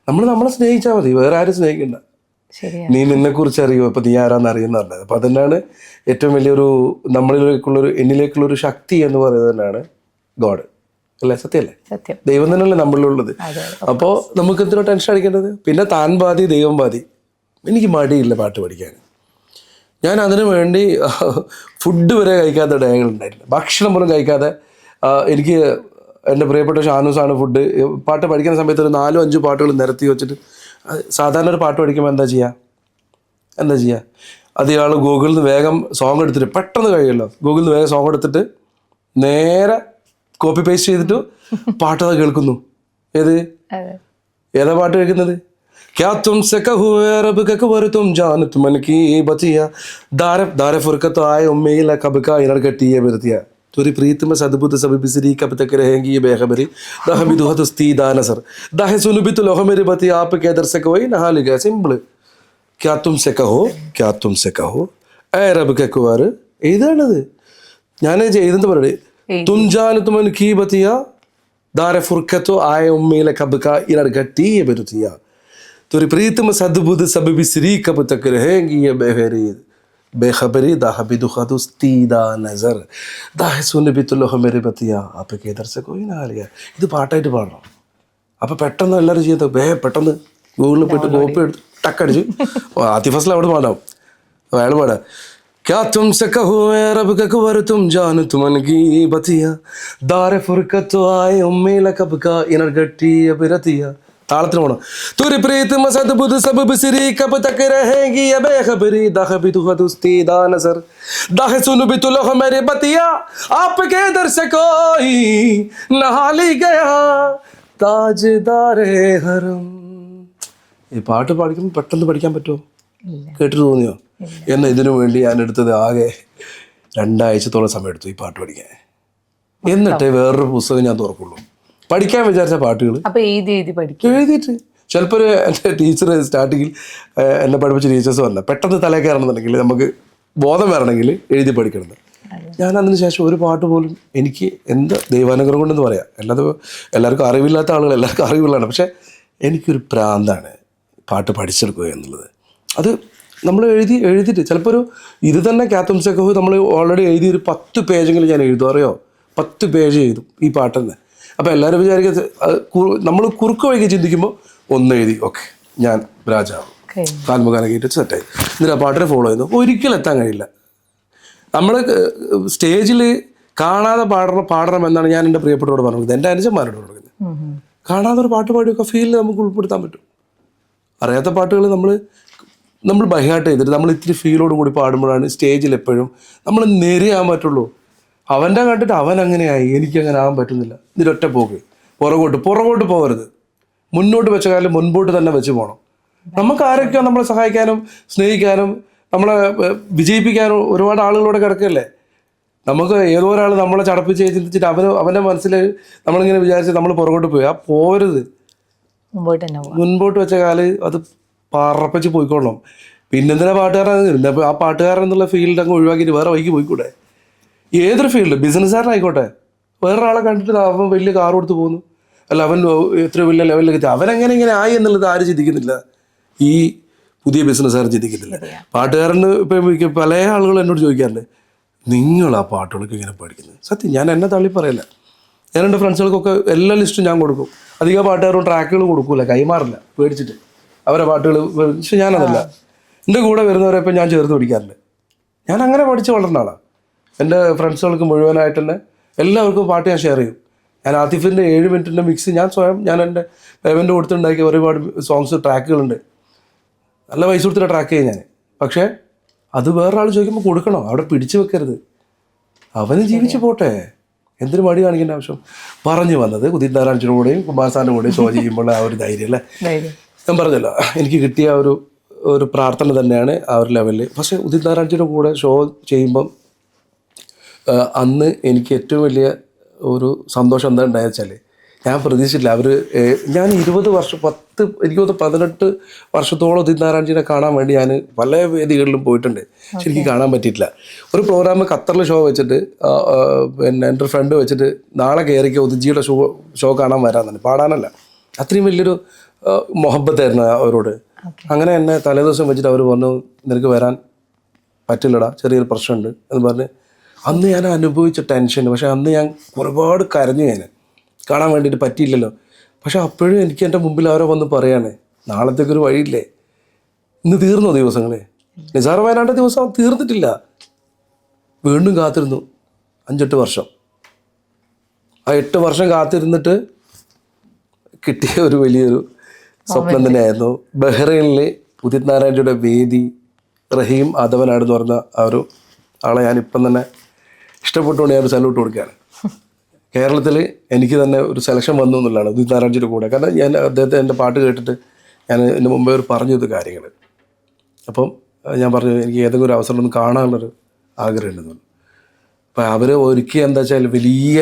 നമ്മളെ സ്നേഹിച്ചാൽ മതി, വേറെ ആരും സ്നേഹിക്കണ്ട. നീ നിന്നെ കുറിച്ച് അറിയോ, ഇപ്പൊ നീ ആരാന്ന് അറിയുന്ന പറഞ്ഞത്. അപ്പൊ അതന്നെയാണ് ഏറ്റവും വലിയൊരു എന്നിലേക്കുള്ളൊരു ശക്തി എന്ന് പറയുന്നത് തന്നെയാണ് ഗോഡ് അല്ലേ? സത്യമല്ലേ? ദൈവം തന്നെയല്ലേ നമ്മളിലുള്ളത്. അപ്പോൾ നമുക്ക് എന്തിനോ ടെൻഷൻ അടിക്കേണ്ടത്? പിന്നെ താൻ ബാധി ദൈവം ബാധി. എനിക്ക് മടിയില്ല പാട്ട് പഠിക്കാൻ. ഞാൻ അതിനു വേണ്ടി ഫുഡ് വരെ കഴിക്കാത്ത ഡേകളുണ്ടായിട്ടില്ല. ഭക്ഷണം പോലും കഴിക്കാതെ എനിക്ക് എൻ്റെ പ്രിയപ്പെട്ട ഷാനൂസാണ് ഫുഡ് പാട്ട് പഠിക്കുന്ന സമയത്ത് ഒരു 4-5 പാട്ടുകൾ നിരത്തി വെച്ചിട്ട്, സാധാരണ ഒരു പാട്ട് പഠിക്കുമ്പോൾ എന്താ ചെയ്യുക? അത് ഇയാൾ ഗൂഗിളിൽ നിന്ന് വേഗം സോങ് എടുത്തിട്ട് പെട്ടെന്ന് കഴിയുമല്ലോ, ഗൂഗിളിൽ നിന്ന് വേഗം സോങ് എടുത്തിട്ട് നേരെ കോപ്പി പേസ്റ്റ് ചെയ്തിട്ട് പാട്ടത് കേൾക്കുന്നു. ഏതാ പാട്ട് കേൾക്കുന്നത്? क्या तुमसे कहूँ रब के खबर तुम जानत मन की बतिया, दारे फुरकत आए उम्मीद कब का इनर गट्टी है बिरतिया, तुरी प्रीत में सदबुत सब बिसरी कब तक रहेंगी ये बेखबरी, दाह भी दुहत उस्ती दा नसर, दाहे सुन भी तो लोह मेरी बतिया आप के दर से कोई नहा ले गया सिंपल, क्या तुमसे कहो ऐ रब के खबर. ഏതാണത്? ഞാൻ ഇതെന്താ പറയുക? തും ജാനത് മൻ കീ ബതിയ ദാരെ ഫുർഖത്തോ ആയ ഉമ്മീല കബ് കാ ഇനർ ഗട്ടി യെ ബിരതിയ, तुरी प्रीत में सदबुद सब बिसरी कब तक रहेंगी ये बेखबरी, दाह भी दुखद उस्तीदा नजर, दाह सुन भी तो लोह मेरे बतिया आपके इधर से कोई ना लिया. ഇത് പാട്ടായിട്ട് പാടണം. അപ്പോൾ പെട്ടെന്ന് എല്ലാവരും ചെയ്യുന്നത് പെട്ടെന്ന് ഗൂഗിളിൽ പോയിട്ട് കോപ്പി എടുത്ത് ടക്കടിച്ച് ആതിഫസ്ല അവിടെ പാടാം, അയാൾ പാടാം. क्या तुमसे कहूँ रब के खबर तुम जानत मन की बतिया, दारे फुरकत आए उम्मीद कब का इनर गट्टी बिरतिया. താളത്തിന് പോണം. തുരി പ്രീത് മസദ് ബുദ് സബ് ബിസ്രി കബ് തക് രഹേഗി യേ ബേഖബരി, ദഹ ബി ദുഹ ദുസ്തി ദാ Nasar, ദഹ Sun B തുലഹ Mere ബതിയ Aapke there സെ കോയി നഹാ ലി ഗയാ താജ്ദാരെ ഹറം. ഈ പാട്ട് പഠിക്കുമ്പോൾ പെട്ടെന്ന് പഠിക്കാൻ പറ്റുമോ? കേട്ടിട്ട് തോന്നിയോ? എന്നാൽ ഇതിനു വേണ്ടി ഞാൻ എടുത്തത് ആകെ 2 ആഴ്ചത്തോളം സമയം എടുത്തു ഈ പാട്ട് പഠിക്കാൻ. എന്നിട്ട് വേറൊരു പുസ്തകം ഞാൻ തുറക്കുള്ളൂ പഠിക്കാൻ വിചാരിച്ച പാട്ടുകൾ. എഴുതിയിട്ട് ചിലപ്പോൾ എൻ്റെ ടീച്ചർ സ്റ്റാർട്ടിങ്ങിൽ എന്നെ പഠിപ്പിച്ച ടീച്ചേഴ്സ് പറഞ്ഞ പെട്ടെന്ന് തലേ കയറണമെന്നുണ്ടെങ്കിൽ നമുക്ക് ബോധം വരണമെങ്കിൽ എഴുതി പഠിക്കണമെന്ന്. ഞാൻ അതിന് ശേഷം ഒരു പാട്ട് പോലും എനിക്ക് എന്ത് ദൈവാനുഗ്രഹം കൊണ്ടെന്ന് പറയാം. എല്ലാവർക്കും അറിവില്ലാത്ത ആളുകൾ എല്ലാവർക്കും അറിവുള്ളതാണ്. പക്ഷേ എനിക്കൊരു പ്രാന്താണ് പാട്ട് പഠിച്ചെടുക്കുക എന്നുള്ളത്. അത് നമ്മൾ എഴുതിയിട്ട് ചിലപ്പോൾ ഇത് തന്നെ ക്യാത്തുംസൊക്കെ നമ്മൾ ഓൾറെഡി എഴുതി ഒരു 10 പേജെങ്കിലും ഞാൻ എഴുതും. അറിയോ? 10 പേജ് എഴുതും ഈ പാട്ട് തന്നെ. അപ്പോൾ എല്ലാവരും വിചാരിക്കുന്നത് നമ്മൾ കുറുക്ക് വഴിക്ക് ചിന്തിക്കുമ്പോൾ ഒന്ന് എഴുതി ഓക്കെ ഞാൻ രാജാവ് കാൽമുഖാനെ കേട്ടിട്ട് സെറ്റായി, എന്നിട്ട് ആ പാട്ടിനെ ഫോളോ ചെയ്യുന്നു. ഒരിക്കലും എത്താൻ കഴിയില്ല. നമ്മൾ സ്റ്റേജിൽ കാണാതെ പാടണം എന്നാണ് ഞാൻ എൻ്റെ പ്രിയപ്പെട്ടവരോട് പറഞ്ഞത്, എൻ്റെ അനുജന്മാരോട് പറഞ്ഞത്. കാണാതെ ഒരു പാട്ട് പാടിയൊക്കെ ഫീലിൽ നമുക്ക് ഉൾപ്പെടുത്താൻ പറ്റും. അറിയാത്ത പാട്ടുകൾ നമ്മൾ ബൈഹാർട്ട് ചെയ്തിട്ട് നമ്മൾ ഇത്തിരി ഫീലോട് കൂടി പാടുമ്പോഴാണ് സ്റ്റേജിൽ എപ്പോഴും നമ്മൾ നേരെയാകാൻ പറ്റുള്ളൂ. അവൻ്റെ കണ്ടിട്ട് അവൻ അങ്ങനെയായി, എനിക്കങ്ങനെ ആകാൻ പറ്റുന്നില്ല. ഇതിലൊറ്റ പോക്ക് പുറകോട്ട് പോകരുത്. മുന്നോട്ട് വെച്ച കാലം മുൻപോട്ട് തന്നെ വെച്ച് പോകണം. നമുക്ക് ആരൊക്കെയോ നമ്മളെ സഹായിക്കാനും സ്നേഹിക്കാനും നമ്മളെ വിജയിപ്പിക്കാനും ഒരുപാട് ആളുകളോടെ കിടക്കല്ലേ. നമുക്ക് ഏതോ ഒരാൾ നമ്മളെ ചടപ്പിച്ച് ചിന്തിച്ചിട്ട് അവൻ്റെ മനസ്സിൽ നമ്മളിങ്ങനെ വിചാരിച്ച് നമ്മൾ പുറകോട്ട് പോയി. പോകരുത്, മുൻപോട്ട് വെച്ച കാല് അത് പറപ്പിച്ച് പോയിക്കൊള്ളണം. പിന്നെന്തിനാ പാട്ടുകാരൻ? ആ പാട്ടുകാരൻ എന്നുള്ള ഫീൽഡ് അങ്ങ് ഒഴിവാക്കിയിട്ട് വേറെ വഴിക്ക് പോയിക്കൂടെ? ഏതൊരു ഫീൽഡ്, ബിസിനസ്സുകാരനായിക്കോട്ടെ, വേറൊരാളെ കണ്ടിട്ട് അവൻ വലിയ കാർ കൊടുത്ത് പോകുന്നു, അല്ല അവൻ എത്ര വലിയ ലെവലിലേക്ക് എത്തി, അവനെങ്ങനെ ഇങ്ങനെ ആയി എന്നുള്ളത് ആരും ചിന്തിക്കുന്നില്ല. ഈ പുതിയ ബിസിനസ്സുകാരൻ ചിന്തിക്കുന്നില്ല. പാട്ടുകാരന് ഇപ്പം പല ആളുകളും എന്നോട് ചോദിക്കാറുണ്ട്, നിങ്ങൾ ആ പാട്ടുകളൊക്കെ ഇങ്ങനെ പഠിക്കുന്നത്. സത്യം, ഞാൻ എന്നെ തള്ളി പറയില്ല. ഞാൻ എൻ്റെ ഫ്രണ്ട്സുകൾക്കൊക്കെ എല്ലാ ലിസ്റ്റും ഞാൻ കൊടുക്കും. അധികം പാട്ടുകാരും ട്രാക്കുകൾ കൊടുക്കൂല, കൈമാറില്ല പേടിച്ചിട്ട് അവരെ പാട്ടുകൾ. പക്ഷെ ഞാനതല്ല, എൻ്റെ കൂടെ വരുന്നവരെ ഇപ്പം ഞാൻ ചേർത്ത് പിടിക്കാറുണ്ട്. ഞാൻ അങ്ങനെ പഠിച്ച് വളർന്ന ആളാണ്. എൻ്റെ ഫ്രണ്ട്സുകൾക്ക് മുഴുവനായിട്ട് തന്നെ എല്ലാവർക്കും പാട്ട് ഞാൻ ഷെയർ ചെയ്യും. ഞാൻ ആതിഫിൻ്റെ 7 മിനിറ്റിൻ്റെ മിക്സ് ഞാൻ എൻ്റെ പേയ്മെൻറ്റ് കൊടുത്തുണ്ടാക്കിയ ഒരുപാട് സോങ്സ് ട്രാക്കുകളുണ്ട്. നല്ല പൈസ കൊടുത്തിട്ട് ട്രാക്ക് ചെയ്യും ഞാൻ. പക്ഷേ അത് വേറൊരാൾ ചോദിക്കുമ്പോൾ കൊടുക്കണം, അവിടെ പിടിച്ചു വെക്കരുത്. അവന് ജീവിച്ചു പോട്ടെ, എന്തിനു മടി കാണിക്കേണ്ട ആവശ്യം. പറഞ്ഞു വന്നത് ഉദിത് നാരായണൻ്റെ കൂടെയും കുമാർ സാറിൻ്റെ കൂടെയും ഷോ ചെയ്യുമ്പോൾ ആ ഒരു ധൈര്യം അല്ലേ. ഞാൻ പറഞ്ഞല്ലോ, എനിക്ക് കിട്ടിയ ഒരു പ്രാർത്ഥന തന്നെയാണ് ആ ഒരു ലെവലിൽ. പക്ഷേ ഉദിത് നാരായണൻ്റെ കൂടെ ഷോ ചെയ്യുമ്പം അന്ന് എനിക്ക് ഏറ്റവും വലിയ ഒരു സന്തോഷം എന്താ ഉണ്ടായെന്ന് വെച്ചാൽ, ഞാൻ പ്രതീക്ഷിച്ചില്ല. ഞാൻ 20 വർഷം എനിക്ക് 18 വർഷത്തോളം ഉദിത് നാരായണനെ കാണാൻ വേണ്ടി ഞാൻ പല വേദികളിലും പോയിട്ടുണ്ട്. പക്ഷെ എനിക്ക് കാണാൻ പറ്റിയിട്ടില്ല. ഒരു പ്രോഗ്രാം ഖത്തറിൽ ഷോ വെച്ചിട്ട് പിന്നെ എൻ്റെ ഫ്രണ്ട് വെച്ചിട്ട് നാളെ കയറിക്ക് ഉദിജിയുടെ ഷോ കാണാൻ വരാമെന്നാണ്, പാടാനല്ല. അത്രയും വലിയൊരു മൊഹബത്തായിരുന്നു അവരോട്. അങ്ങനെ എന്നെ തലേദിവസം വെച്ചിട്ട് അവർ പറഞ്ഞു, നിനക്ക് വരാൻ പറ്റില്ലടാ, ചെറിയൊരു പ്രശ്നമുണ്ട് എന്ന് പറഞ്ഞ്. അന്ന് ഞാൻ അനുഭവിച്ച ടെൻഷൻ, പക്ഷേ അന്ന് ഞാൻ ഒരുപാട് കരഞ്ഞു. ഞാൻ കാണാൻ വേണ്ടിയിട്ട് പറ്റിയില്ലല്ലോ. പക്ഷെ അപ്പോഴും എനിക്ക് എൻ്റെ മുമ്പിൽ അവരെ വന്ന് പറയാണ്, നാളത്തേക്കൊരു വഴിയില്ലേ, ഇന്ന് തീർന്നോ ദിവസങ്ങളെ. നിസാർ വയനാടിൻ്റെ ദിവസം തീർന്നിട്ടില്ല, വീണ്ടും കാത്തിരുന്നു 5-8 വർഷം. ആ 8 വർഷം കാത്തിരുന്നിട്ട് കിട്ടിയ ഒരു വലിയൊരു സ്വപ്നം തന്നെയായിരുന്നു. ബഹ്റൈനിൽ ഉദിത് നാരായണയുടെ വേദി, റഹീം ആദവനാട് എന്ന് പറഞ്ഞ ആ ഒരു ആളെ ഞാനിപ്പം തന്നെ ഇഷ്ടപ്പെട്ടുകൊണ്ട് ഞാനൊരു സല്യൂട്ട് കൊടുക്കുകയാണ്. കേരളത്തിൽ എനിക്ക് തന്നെ ഒരു സെലക്ഷൻ വന്നു എന്നുള്ളതാണ് ഉദിത് നാരായണൻ്റെ കൂടെ. കാരണം ഞാൻ അദ്ദേഹത്തെ എൻ്റെ പാട്ട് കേട്ടിട്ട് ഞാൻ എൻ്റെ മുമ്പേ ഒരു പറഞ്ഞത് കാര്യങ്ങൾ. അപ്പം ഞാൻ പറഞ്ഞു, എനിക്ക് ഏതെങ്കിലും ഒരു അവസരം ഒന്ന് കാണാനുള്ളൊരു ആഗ്രഹമുണ്ടെന്ന് പറഞ്ഞു. അപ്പം അവർ ഒരുക്കിയ എന്താ വെച്ചാൽ വലിയ,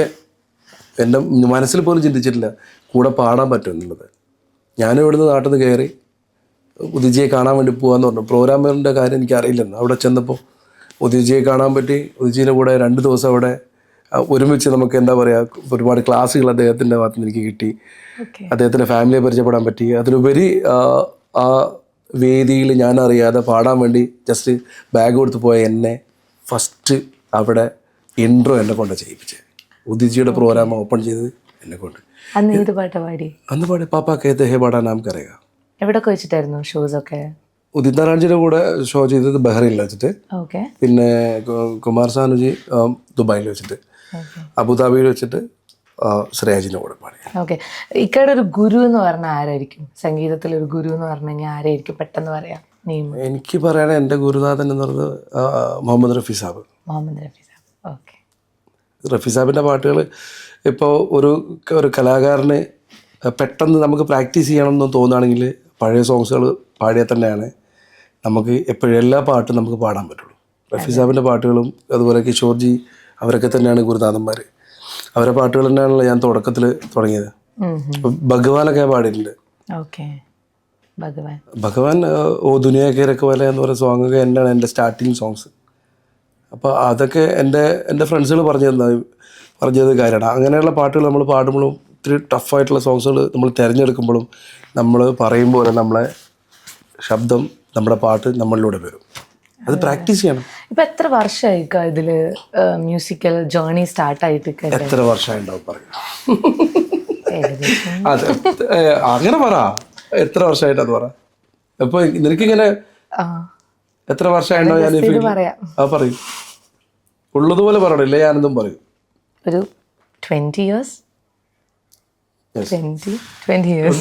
എൻ്റെ മനസ്സിൽ പോലും ചിന്തിച്ചിട്ടില്ല കൂടെ പാടാൻ പറ്റും എന്നുള്ളത്. ഞാനും ഇവിടുന്ന് നാട്ടിൽ നിന്ന് കയറി ഉദിജിയെ കാണാൻ വേണ്ടി പോകാമെന്ന് പറഞ്ഞു. പ്രോഗ്രാമിൻ്റെ കാര്യം എനിക്ക് അറിയില്ലെന്ന്. അവിടെ ചെന്നപ്പോൾ ഉദിജിയെ കാണാൻ പറ്റി. ഉദിജിയുടെ കൂടെ 2 ദിവസം അവിടെ ഒരുമിച്ച് നമുക്ക് എന്താ പറയുക, ഒരുപാട് ക്ലാസ്സുകൾ അദ്ദേഹത്തിൻ്റെ ഭാഗത്ത് നിന്ന് എനിക്ക് കിട്ടി. അദ്ദേഹത്തിൻ്റെ ഫാമിലിയെ പരിചയപ്പെടാൻ പറ്റി. അതിലുപരി ആ വേദിയിൽ ഞാൻ അറിയാതെ പാടാൻ വേണ്ടി ജസ്റ്റ് ബാഗ് കൊടുത്ത് പോയ എന്നെ ഫസ്റ്റ് അവിടെ ഇൻട്രോ എന്നെ കൊണ്ട് ചെയ്യിപ്പിച്ചത്. ഉദിജിയുടെ പ്രോഗ്രാം ഓപ്പൺ ചെയ്തത് എന്നെ കൊണ്ട്. അന്ന് പാടി പാപ്പാ കേത്തെ ഹേ പാടാൻ നാം കറിയാം. എവിടെയൊക്കെ വെച്ചിട്ടായിരുന്നു ഷോസ് ഒക്കെ? ഉദിത് നാരായണൻ്റെ കൂടെ ഷോ ചെയ്തത് ബഹ്റൈനിൽ വെച്ചിട്ട്, പിന്നെ കുമാർ സാനുജി ദുബായിൽ വെച്ചിട്ട്, അബുദാബിയിൽ വെച്ചിട്ട് ശ്രേയാജിൻ്റെ കൂടെ പാടി. ഓക്കെ. ഇക്കയുടെ ഒരു ഗുരു എന്ന് പറഞ്ഞാൽ ആരായിരിക്കും? സംഗീതത്തിൽ ഒരു ഗുരു എന്ന് പറഞ്ഞു കഴിഞ്ഞാൽ ആരായിരിക്കും പെട്ടെന്ന് പറയാം? എനിക്ക് പറയണേ എൻ്റെ ഗുരുനാഥൻ എന്ന് പറയുന്നത് മുഹമ്മദ് റഫി സാബ്. ഓക്കെ. റഫി സാബിൻ്റെ പാട്ടുകൾ ഇപ്പോൾ ഒരു കലാകാരന് പെട്ടെന്ന് നമുക്ക് പ്രാക്ടീസ് ചെയ്യണമെന്ന് തോന്നുകയാണെങ്കിൽ പഴയ സോങ്സുകൾ പാടിയാൽ തന്നെയാണ് നമുക്ക് എപ്പോഴും എല്ലാ പാട്ടും നമുക്ക് പാടാൻ പറ്റുള്ളൂ. റഫി സാബിൻ്റെ പാട്ടുകളും അതുപോലെ കിഷോർജി, അവരൊക്കെ തന്നെയാണ് ഗുരുനാഥന്മാർ. അവരുടെ പാട്ടുകൾ തന്നെയാണല്ലോ ഞാൻ തുടക്കത്തിൽ തുടങ്ങിയത്. ഭഗവാനൊക്കെ പാടിയിട്ടുണ്ട്. ഭഗവാൻ ഓ ദുനിയാക്കേരൊക്കെ പോലെ എന്ന് പറയുന്ന സോങ്ങൊക്കെ തന്നെയാണ് എൻ്റെ സ്റ്റാർട്ടിങ് സോങ്സ്. അപ്പോൾ അതൊക്കെ എൻ്റെ ഫ്രണ്ട്സുകൾ പറഞ്ഞത് കാര്യമാണ്. അങ്ങനെയുള്ള പാട്ടുകൾ നമ്മൾ പാടുമ്പോഴും ഇത്തിരി ടഫായിട്ടുള്ള സോങ്സുകൾ നമ്മൾ തിരഞ്ഞെടുക്കുമ്പോഴും നമ്മൾ പറയുമ്പോൾ നമ്മളെ ശബ്ദം, നമ്മുടെ പാട്ട് നമ്മളിലൂടെ വരും. അത് പ്രാക്ടീസ് ചെയ്യണം. ഇപ്പം എത്ര വർഷമായി ഇതില് മ്യൂസിക്കൽ ജേർണി സ്റ്റാർട്ടായിട്ട്? എത്ര വർഷമായിട്ടുണ്ടാവും പറയാം? അതെ, അങ്ങനെ പറ, എത്ര വർഷമായിട്ടത് പറ. ഇപ്പൊ നിനക്കിങ്ങനെ എത്ര വർഷമായിട്ടോ? ഞാൻ പറയും, ഉള്ളതുപോലെ പറയണില്ലേ, ഞാനെന്തും പറയും. ഒരു 20 years. 20 years.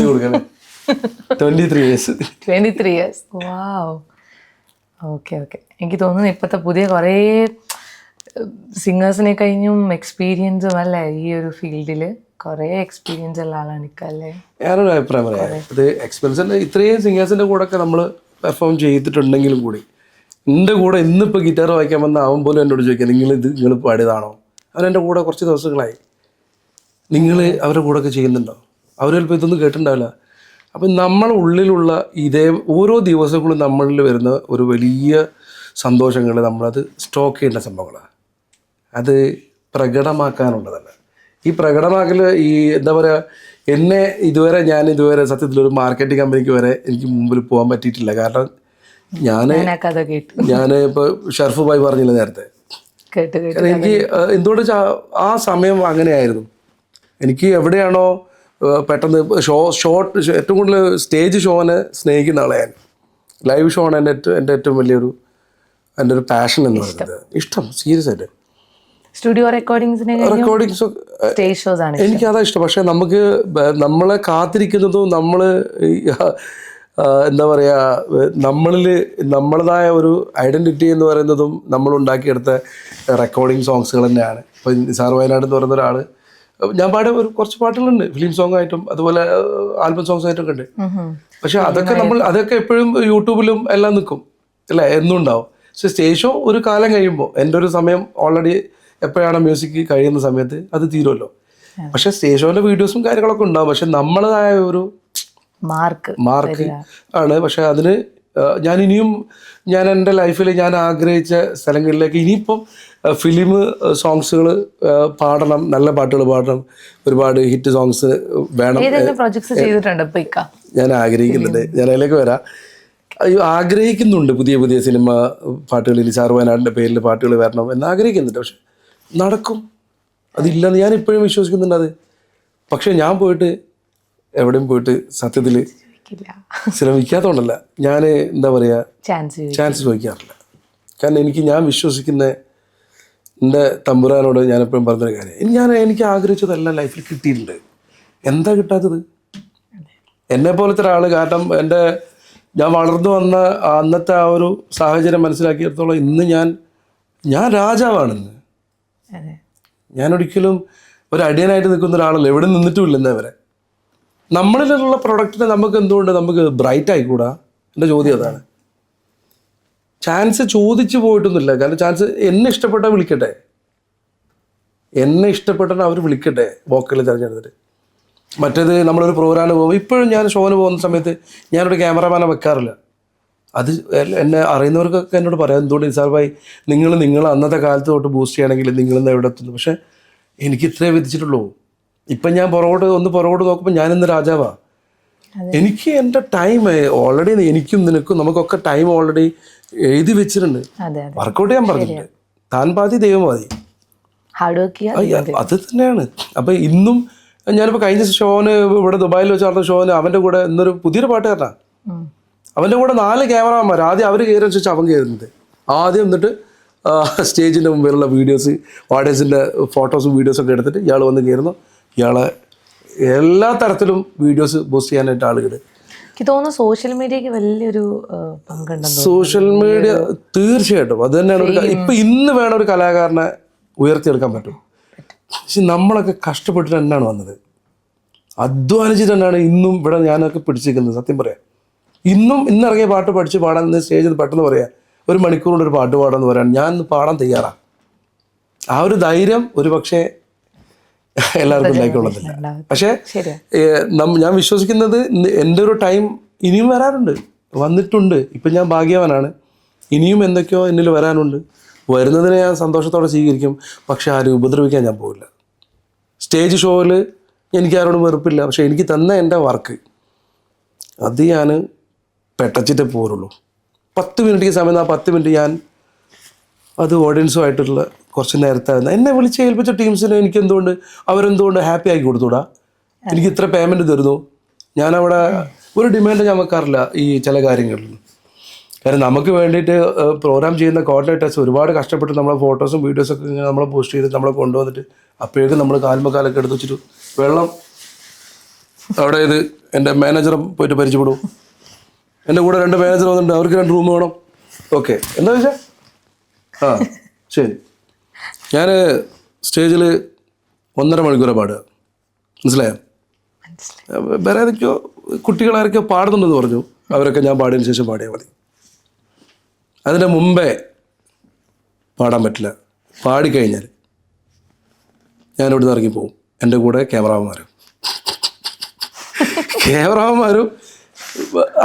23 years. 23 years. വാവ്. ഓക്കെ. എനിക്ക് തോന്നുന്നു ഇപ്പോഴത്തെ പുതിയ കുറേ സിംഗേഴ്സിനെ കഴിഞ്ഞും എക്സ്പീരിയൻസും അല്ലേ ഈ ഒരു ഫീൽഡിൽ? കുറേ എക്സ്പീരിയൻസ് ഉള്ള ആളാണ് അല്ലേ? ഞാനൊരു അഭിപ്രായം പറയാം. ഇത് എക്സ്പീരിയൻസിൻ്റെ ഇത്രയും സിംഗേഴ്സിൻ്റെ കൂടെ ഒക്കെ നമ്മൾ പെർഫോം ചെയ്തിട്ടുണ്ടെങ്കിലും കൂടി എൻ്റെ കൂടെ ഇന്നിപ്പോൾ ഗിറ്റാർ വായിക്കാൻ വന്ന അവൻ പോലും എന്നോട് ചോദിക്കുക, നിങ്ങൾ പാടിയതാണോ? അവനെൻ്റെ കൂടെ കുറച്ച് ദിവസങ്ങളായി. നിങ്ങൾ അവരുടെ കൂടെ ഒക്കെ ചെയ്യുന്നുണ്ടോ? അവർ ചിലപ്പോൾ ഇതൊന്നും കേട്ടിട്ടുണ്ടാവില്ല. അപ്പം നമ്മളെ ഉള്ളിലുള്ള ഓരോ ദിവസങ്ങളും നമ്മളിൽ വരുന്ന ഒരു വലിയ സന്തോഷങ്ങൾ നമ്മളത് സ്റ്റോക്ക് ചെയ്യേണ്ട സംഭവങ്ങളാണ്. അത് പ്രകടമാക്കാനുള്ളതല്ല. ഈ പ്രകടമാക്കൽ എന്താ പറയുക, ഞാൻ ഇതുവരെ സത്യത്തിലൊരു മാർക്കറ്റിംഗ് കമ്പനിക്ക് വരെ എനിക്ക് മുമ്പിൽ പോകാൻ പറ്റിയിട്ടില്ല. കാരണം ഞാൻ ഇപ്പോൾ ഷർഫ് ഭായി പറഞ്ഞില്ല നേരത്തെ, എനിക്ക് എന്തുകൊണ്ട് ആ സമയം അങ്ങനെയായിരുന്നു. എനിക്ക് എവിടെയാണോ പെട്ടെന്ന് ഷോർട്ട് ഏറ്റവും കൂടുതൽ സ്റ്റേജ് ഷോനെ സ്നേഹിക്കുന്ന ആളെ ഞാൻ. ലൈവ് ഷോ ആണ് എൻ്റെ ഏറ്റവും വലിയൊരു എൻ്റെ ഒരു പാഷൻ എന്ന് പറയുന്നത്. ഇഷ്ടം സീരിയസ് ആയിട്ട്. സ്റ്റുഡിയോ റെക്കോർഡിങ്സ് സ്റ്റേജ് ഷോസ് ആണ് എനിക്കതാ ഇഷ്ടം. പക്ഷെ നമുക്ക് നമ്മളെ കാത്തിരിക്കുന്നതും നമ്മൾ എന്താ പറയുക, നമ്മളിൽ നമ്മളതായ ഒരു ഐഡൻറ്റിറ്റി എന്ന് പറയുന്നതും നമ്മൾ ഉണ്ടാക്കിയെടുത്ത റെക്കോർഡിങ് സോങ്സുകൾ തന്നെയാണ്. ഇപ്പോൾ നിസാർ വയനാട് എന്ന് പറയുന്ന ഒരാൾ, ഞാൻ പാടിയ കുറച്ച് പാട്ടുകളുണ്ട് ഫിലിം സോങ് ആയിട്ടും അതുപോലെ ആൽബം സോങ്സ് ആയിട്ടൊക്കെ ഉണ്ട്. പക്ഷെ അതൊക്കെ എപ്പോഴും യൂട്യൂബിലും എല്ലാം നിൽക്കും അല്ലേ, എന്നും ഉണ്ടാവും. പക്ഷെ സ്റ്റേജ് ഷോ ഒരു കാലം കഴിയുമ്പോൾ എൻ്റെ ഒരു സമയം ഓൾറെഡി എപ്പോഴാണ് മ്യൂസിക് കഴിയുന്ന സമയത്ത് അത് തീരുമല്ലോ. പക്ഷെ സ്റ്റേജ് ഷോൻ്റെ വീഡിയോസും കാര്യങ്ങളൊക്കെ ഉണ്ടാവും. പക്ഷെ നമ്മളതായ ഒരു മാർക്ക് ആണ്. പക്ഷെ അതിന് ഞാൻ എൻ്റെ ലൈഫിൽ ഞാൻ ആഗ്രഹിച്ച സ്ഥലങ്ങളിലേക്ക് ഇനിയിപ്പം ഫിലിം സോങ്സുകൾ പാടണം, നല്ല പാട്ടുകൾ പാടണം, ഒരുപാട് ഹിറ്റ് സോങ്സ് വേണം. ഞാൻ ആഗ്രഹിക്കുന്നുണ്ട്, ഞാൻ അതിലേക്ക് വരാം. ആഗ്രഹിക്കുന്നുണ്ട് പുതിയ പുതിയ സിനിമ പാട്ടുകളിൽ നിസാർ വയനാടിൻ്റെ പേരിൽ പാട്ടുകൾ വരണം എന്ന് ആഗ്രഹിക്കുന്നുണ്ട്. പക്ഷെ നടക്കും, അതില്ലെന്ന് ഞാൻ ഇപ്പോഴും വിശ്വസിക്കുന്നുണ്ട് അത്. പക്ഷെ ഞാൻ പോയിട്ട് എവിടെയും പോയിട്ട് സത്യത്തിൽ ശ്രമിക്കാത്തതുകൊണ്ടല്ല, ഞാൻ എന്താ പറയുക, ചാൻസ് ചോദിക്കാറില്ല. കാരണം ഞാൻ വിശ്വസിക്കുന്ന എൻ്റെ തമ്പുരാനോട് ഞാനെപ്പോഴും പറഞ്ഞൊരു കാര്യം, എനിക്ക് ആഗ്രഹിച്ചതെല്ലാം ലൈഫിൽ കിട്ടിയിട്ടുണ്ട്. എന്താ കിട്ടാത്തത്? എന്നെ പോലത്തെ ഒരാൾ, കാരണം ഞാൻ വളർന്നു വന്ന അന്നത്തെ ആ ഒരു സാഹചര്യം മനസ്സിലാക്കിയിടത്തോളം ഇന്ന് ഞാൻ രാജാവാണെന്ന്. ഞാനൊരിക്കലും ഒരു അടിയനായിട്ട് നിൽക്കുന്ന ഒരാളല്ല, എവിടെ നിന്നിട്ടുമില്ല ഇന്നേ വരെ. നമ്മളിലുള്ള പ്രൊഡക്റ്റിനെ നമുക്ക് ബ്രൈറ്റ് ആയിക്കൂടാ? എൻ്റെ ചോദ്യം അതാണ്. ചാൻസ് ചോദിച്ചു പോയിട്ടൊന്നുമില്ല. കാരണം ചാൻസ് എന്നെ ഇഷ്ടപ്പെട്ടാൽ വിളിക്കട്ടെ, എന്നെ ഇഷ്ടപ്പെട്ടാൽ അവർ വിളിക്കട്ടെ വോക്കൽ തിരഞ്ഞെടുത്തിട്ട്. മറ്റേത് നമ്മളൊരു പ്രോഗ്രാമിന് പോകുമ്പോൾ, ഇപ്പോഴും ഞാൻ ഷോന് പോകുന്ന സമയത്ത് ഞാനൊരു ക്യാമറമാനെ വെക്കാറില്ല. അത് എന്നെ അറിയുന്നവർക്കൊക്കെ എന്നോട് പറയാം, എന്തുകൊണ്ട് നിസാർ ഭായി നിങ്ങൾ അന്നത്തെ കാലത്ത് തൊട്ട് ബൂസ്റ്റ് ചെയ്യണമെങ്കിൽ നിങ്ങളിന്ന് എവിടെ എത്തുന്നു. പക്ഷേ എനിക്ക് ഇത്രേ വിധിച്ചിട്ടുള്ളൂ. ഇപ്പം ഞാൻ പുറകോട്ട് നോക്കുമ്പോൾ ഞാനിന്ന് രാജാവാണ്. എനിക്ക് എൻ്റെ ടൈം ഓൾറെഡി, എനിക്കും നിനക്കും നമുക്കൊക്കെ ടൈം ഓൾറെഡി എഴുതി വെച്ചിട്ടുണ്ട്. വർക്കൗട്ട് ചെയ്യാൻ പറഞ്ഞിട്ടുണ്ട്. താൻ പാതി ദൈവം പാതി, അത് തന്നെയാണ്. അപ്പം ഇന്നും ഞാനിപ്പോൾ കഴിഞ്ഞ ഷോന് ഇവിടെ ദുബായിൽ വെച്ച് നടന്ന ഷോന് അവൻ്റെ കൂടെ ഇന്നൊരു പുതിയൊരു പാട്ടുകാരനാണ്. അവൻ്റെ കൂടെ 4 ക്യാമറമാന്മാർ. ആദ്യം അവർ കയറി വെച്ചിട്ട് അവൻ കയറുന്നത് ആദ്യം. എന്നിട്ട് സ്റ്റേജിൻ്റെ മുമ്പിലുള്ള വീഡിയോസ്, ഓഡിയൻസിൻ്റെ ഫോട്ടോസും വീഡിയോസൊക്കെ എടുത്തിട്ട് ഇയാൾ വന്ന് കയറുന്നു. ഇയാളെ എല്ലാ തരത്തിലും വീഡിയോസ് പോസ്റ്റ് ചെയ്യാനായിട്ട് ആളുകൾ. എനിക്ക് തോന്നുന്നു സോഷ്യൽ മീഡിയക്ക് വലിയൊരു പങ്കുണ്ടെന്ന്. സോഷ്യൽ മീഡിയ തീർച്ചയായിട്ടും അത് തന്നെയാണ്. ഇപ്പം ഇന്ന് വേണം ഒരു കലാകാരനെ ഉയർത്തിയെടുക്കാൻ പറ്റും. പക്ഷെ നമ്മളൊക്കെ കഷ്ടപ്പെട്ടിട്ട് തന്നെയാണ് വന്നത്, അധ്വാനിച്ചിട്ട് തന്നെയാണ് ഇന്നും ഇവിടെ ഞാനൊക്കെ പിടിച്ചിരിക്കുന്നത്. സത്യം പറയാം, ഇന്നിറങ്ങിയ പാട്ട് പഠിച്ച് പാടാൻ സ്റ്റേജിൽ പെട്ടെന്ന് പറയാം, 1 മണിക്കൂർ കൊണ്ട് ഒരു പാട്ട് പാടാന്ന് പറയാൻ ഞാൻ പാടാൻ തയ്യാറാണ്. ആ ഒരു ധൈര്യം ഒരു പക്ഷേ എല്ലാവർക്കും ഉണ്ടായിക്കൊള്ളുന്നില്ല. പക്ഷേ ഞാൻ വിശ്വസിക്കുന്നത് എൻ്റെ ഒരു ടൈം ഇനിയും വന്നിട്ടുണ്ട്. ഇപ്പം ഞാൻ ഭാഗ്യവാനാണ്. ഇനിയും എന്തൊക്കെയോ എന്നിൽ വരാനുണ്ട്. വരുന്നതിനെ ഞാൻ സന്തോഷത്തോടെ സ്വീകരിക്കും. പക്ഷെ ആരും ഉപദ്രവിക്കാൻ ഞാൻ പോകില്ല. സ്റ്റേജ് ഷോയിൽ എനിക്ക് ആരോടും വെറുപ്പില്ല. പക്ഷെ എനിക്ക് തന്ന എൻ്റെ വർക്ക് അത് ഞാൻ പെട്ടച്ചിട്ടേ പോരുള്ളൂ. 10 മിനിറ്റ് സമയം, ആ 10 മിനിറ്റ് ഞാൻ അത് ഓഡിയൻസുമായിട്ടുള്ള കുറച്ച് നേരത്തെ എന്നെ വിളിച്ച് ഏൽപ്പിച്ച ടീംസിന് അവരെന്തുകൊണ്ട് ഹാപ്പി ആക്കി കൊടുത്തൂടാ? എനിക്ക് ഇത്ര പേയ്മെൻറ്റ് തരുന്നു. ഞാനവിടെ ഒരു ഡിമാൻഡ് ഞാൻ വെക്കാറില്ല ഈ ചില കാര്യങ്ങളിൽ. കാരണം നമുക്ക് വേണ്ടിയിട്ട് പ്രോഗ്രാം ചെയ്യുന്ന കോർഡിനേറ്റേഴ്സ് ഒരുപാട് കഷ്ടപ്പെട്ട് നമ്മളെ ഫോട്ടോസും വീഡിയോസൊക്കെ ഇങ്ങനെ നമ്മളെ പോസ്റ്റ് ചെയ്ത് നമ്മളെ കൊണ്ടുവന്നിട്ട് അപ്പോഴേക്കും നമ്മൾ കാലൊക്കെ എടുത്ത് വെച്ചിട്ട് വെള്ളം അവിടെ എൻ്റെ മാനേജറെ പോയിട്ട് പരിചയപ്പെടും. എൻ്റെ കൂടെ 2 മാനേജർ വന്നിട്ടുണ്ട്, അവർക്ക് 2 റൂം വേണം. ഓക്കെ, എന്താ വെച്ചാൽ ശരി. ഞാൻ സ്റ്റേജിൽ 1.5 മണിക്കൂറാണ് പാടുക. മനസ്സിലായോ? വേറെ ഏതൊക്കെയോ കുട്ടികളാരൊക്കെയോ പാടുന്നുണ്ടെന്ന് പറഞ്ഞു. അവരൊക്കെ ഞാൻ പാടിയതിന് ശേഷം പാടിയാൽ മതി. അതിൻ്റെ മുമ്പേ പാടാൻ പറ്റില്ല. പാടിക്കഴിഞ്ഞാൽ ഞാനിവിടെ നിന്ന് ഇറങ്ങിപ്പോവും. എൻ്റെ കൂടെ ക്യാമറാമാന്മാരും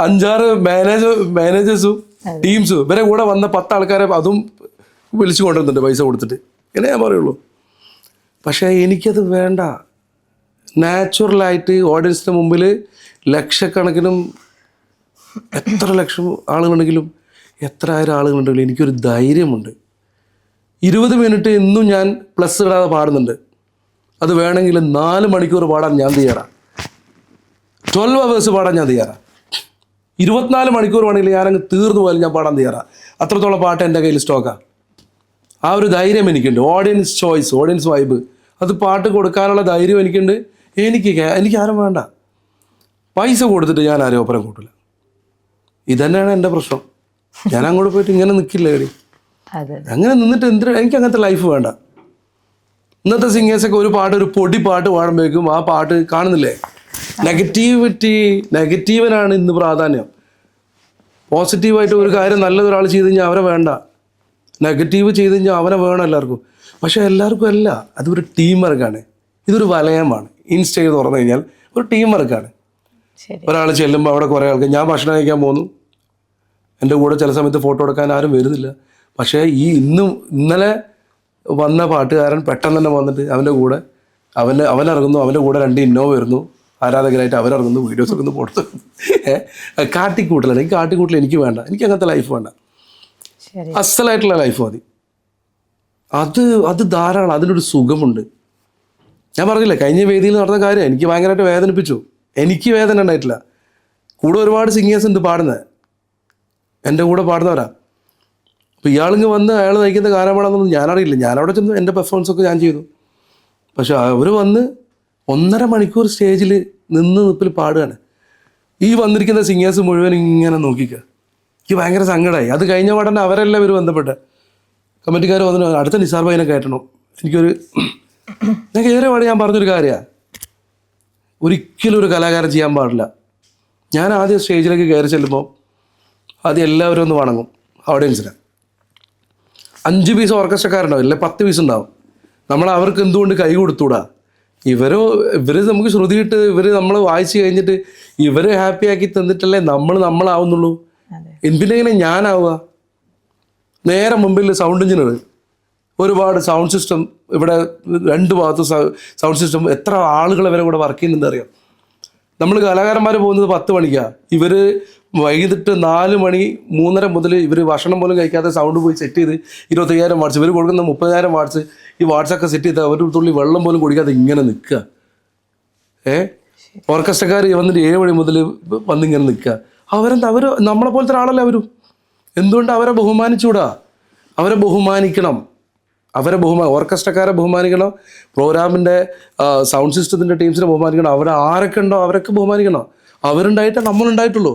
5-6 മാനേജേഴ്സും ടീംസും ഇവരെ കൂടെ വന്ന 10 ആൾക്കാരെ അതും വിളിച്ചു കൊണ്ടുവന്നിട്ടുണ്ട് പൈസ കൊടുത്തിട്ട്. ഇങ്ങനെ ഞാൻ പറയുള്ളൂ. പക്ഷേ എനിക്കത് വേണ്ട. നാച്ചുറലായിട്ട് ഓഡിയൻസിൻ്റെ മുമ്പിൽ ലക്ഷക്കണക്കിനും എത്ര ലക്ഷം ആളുകളുണ്ടെങ്കിലും എത്ര ആയിരം ആളുകളുണ്ടെങ്കിലും എനിക്കൊരു ധൈര്യമുണ്ട്. 20 മിനിറ്റ് ഇന്നും ഞാൻ പ്ലസ് ഇടാതെ പാടുന്നുണ്ട്. അത് വേണമെങ്കിൽ 4 മണിക്കൂർ പാടാൻ ഞാൻ തയ്യാറാണ്. 12 hours പാടാൻ ഞാൻ തയ്യാറാണ്. 24 മണിക്കൂർ വേണമെങ്കിൽ ഞാനങ്ങ് തീർന്നു പോയാലും ഞാൻ പാടാൻ തയ്യാറാണ്. അത്രത്തോളം പാട്ട് എൻ്റെ കയ്യിൽ സ്റ്റോക്കാണ്. ആ ഒരു ധൈര്യം എനിക്കുണ്ട്. ഓഡിയൻസ് ചോയ്സ്, ഓഡിയൻസ് വൈബ്, അത് പാട്ട് കൊടുക്കാനുള്ള ധൈര്യം എനിക്കുണ്ട്. എനിക്ക് ആരും വേണ്ട. പൈസ കൊടുത്തിട്ട് ഞാൻ ആരും ഒപ്പരം കൂട്ടില്ല. ഇതന്നെയാണ് എൻ്റെ പ്രശ്നം. ഞാൻ അങ്ങോട്ട് പോയിട്ട് ഇങ്ങനെ നിൽക്കില്ല എടി. അങ്ങനെ നിന്നിട്ട് എനിക്ക് അങ്ങനത്തെ ലൈഫ് വേണ്ട. ഇന്നത്തെ സിംഗേഴ്സൊക്കെ ഒരു പൊടി പാട്ട് പാടുമ്പോഴേക്കും ആ പാട്ട് കാണുന്നില്ലേ, നെഗറ്റീവിനാണ് ഇന്ന് പ്രാധാന്യം. പോസിറ്റീവായിട്ട് ഒരു കാര്യം നല്ലതൊരാൾ ചെയ്ത് കഴിഞ്ഞാൽ അവരെ വേണ്ട, നെഗറ്റീവ് ചെയ്ത് കഴിഞ്ഞാൽ അവനെ വേണം എല്ലാവർക്കും. പക്ഷേ എല്ലാവർക്കും അല്ല, അതൊരു ടീം വർക്കാണ്. ഇതൊരു വലയമാണ്. ഇൻസ്റ്റയിൽ തുറന്നു കഴിഞ്ഞാൽ ഒരു ടീം വർക്കാണ്. ഒരാൾ ചെല്ലുമ്പോൾ അവിടെ കുറേ ആൾക്ക്, ഞാൻ ഭക്ഷണം കഴിക്കാൻ പോകുന്നു, എൻ്റെ കൂടെ ചില സമയത്ത് ഫോട്ടോ എടുക്കാൻ ആരും വരുന്നില്ല. പക്ഷേ ഇന്നലെ വന്ന പാട്ടുകാരൻ പെട്ടെന്ന് തന്നെ വന്നിട്ട് അവൻ്റെ കൂടെ അവനിറങ്ങുന്നു, അവൻ്റെ കൂടെ 2 ഇന്നോവ വരുന്നു, ആരാധകരായിട്ട് അവരിറങ്ങുന്നു, വീഡിയോസ് എടുക്കുന്നു, പുറത്ത് കാട്ടിക്കൂട്ടലാണ്. ഈ കാട്ടിക്കൂട്ടൽ എനിക്ക് വേണ്ട. എനിക്ക് അങ്ങനത്തെ ലൈഫ് വേണ്ട. അസലായിട്ടുള്ള ലൈഫ് മതി. അത് ധാരാളം. അതിനൊരു സുഖമുണ്ട്. ഞാൻ പറഞ്ഞില്ലേ, കഴിഞ്ഞ വേദിയിൽ നടന്ന കാര്യം എനിക്ക് ഭയങ്കരമായിട്ട് വേദനിപ്പിച്ചു. എനിക്ക് വേദന ഉണ്ടായിട്ടില്ല. കൂടെ ഒരുപാട് സിംഗേഴ്സ് ഉണ്ട് പാടുന്നത്, എൻ്റെ കൂടെ പാടുന്നവരാ. അപ്പോൾ ഇയാളിങ്ങ് വന്ന് അയാൾ നയിക്കുന്ന ഗാനമാണെന്നൊന്നും ഞാനറിയില്ല. ഞാനവിടെ ചെന്ന് എൻ്റെ പെർഫോമൻസൊക്കെ ഞാൻ ചെയ്തു. പക്ഷെ അവർ വന്ന് 1.5 മണിക്കൂർ സ്റ്റേജിൽ നിപ്പിൽ പാടുകയാണ്. ഈ വന്നിരിക്കുന്ന സിംഗേഴ്സ് മുഴുവൻ ഇങ്ങനെ നോക്കിക്കുക. എനിക്ക് ഭയങ്കര സങ്കടമായി. അത് കഴിഞ്ഞ പാടന്നെ അവരെല്ലാം ഇവർ ബന്ധപ്പെട്ട് കമ്മിറ്റിക്കാർ വന്നു, അടുത്ത നിസാർ ഭായിനെ കയറ്റണം. ഞാൻ കയറിയ പാട് ഞാൻ പറഞ്ഞൊരു കാര്യമാണ്, ഒരിക്കലും ഒരു കലാകാരൻ ചെയ്യാൻ പാടില്ല. ഞാൻ ആദ്യം സ്റ്റേജിലേക്ക് കയറി ചെല്ലുമ്പോൾ ആദ്യം എല്ലാവരും ഒന്ന് വണങ്ങും. ഓഡിയൻസിന് 5 പീസ് ഓർക്കസ്ട്രക്കാരുണ്ടാവും, ഇല്ല 10 പീസ് ഉണ്ടാവും. നമ്മൾ അവർക്ക് എന്തുകൊണ്ട് കൈ കൊടുത്തൂടാ? ഇവർ നമുക്ക് ശ്രുതിയിട്ട് നമ്മൾ വായിച്ച് കഴിഞ്ഞിട്ട് ഇവരെ ഹാപ്പിയാക്കി തന്നിട്ടല്ലേ നമ്മളാവുന്നുള്ളൂ. പിന്നെ എങ്ങനെ ഞാനാവുക? നേരെ മുമ്പിൽ സൗണ്ട് എഞ്ചിനീയർ, ഒരുപാട് സൗണ്ട് സിസ്റ്റം, ഇവിടെ 2 ഭാഗത്ത് സൗണ്ട് സിസ്റ്റം, എത്ര ആളുകൾ ഇവരെ കൂടെ വർക്ക് ചെയ്യുന്നുണ്ട് അറിയാം. നമ്മൾ കലാകാരന്മാർ പോകുന്നത് 10 മണിക്കാണ്. ഇവർ വൈകിട്ട് 4 മണി 3:30 മുതൽ ഇവർ ഭക്ഷണം പോലും കഴിക്കാതെ സൗണ്ട് പോയി സെറ്റ് ചെയ്ത് 25,000 വാട്ട്സ്, ഇവർ കൊടുക്കുന്ന 30,000 വാട്ട്സ്, ഈ വാട്ട്സൊക്കെ സെറ്റ് ചെയ്ത് അവർ തുള്ളി വെള്ളം പോലും കുടിക്കാതെ ഇങ്ങനെ നിൽക്കുക. ഓർക്കസ്ട്രക്കാർ വന്നിട്ട് 7 മണി മുതൽ വന്നിങ്ങനെ നിൽക്കുക. അവർ നമ്മളെ പോലത്തെ ഒരാളല്ല അവരും. എന്തുകൊണ്ട് അവരെ ബഹുമാനിച്ചൂടാ? അവരെ ബഹുമാനിക്കണം. ഓർക്കസ്ട്രക്കാരെ ബഹുമാനിക്കണം, പ്രോഗ്രാമിൻ്റെ സൗണ്ട് സിസ്റ്റത്തിൻ്റെ ടീംസിനെ ബഹുമാനിക്കണം. ആരൊക്കെ ഉണ്ടോ അവരൊക്കെ ബഹുമാനിക്കണം. അവരുണ്ടായിട്ടേ നമ്മളുണ്ടായിട്ടുള്ളൂ.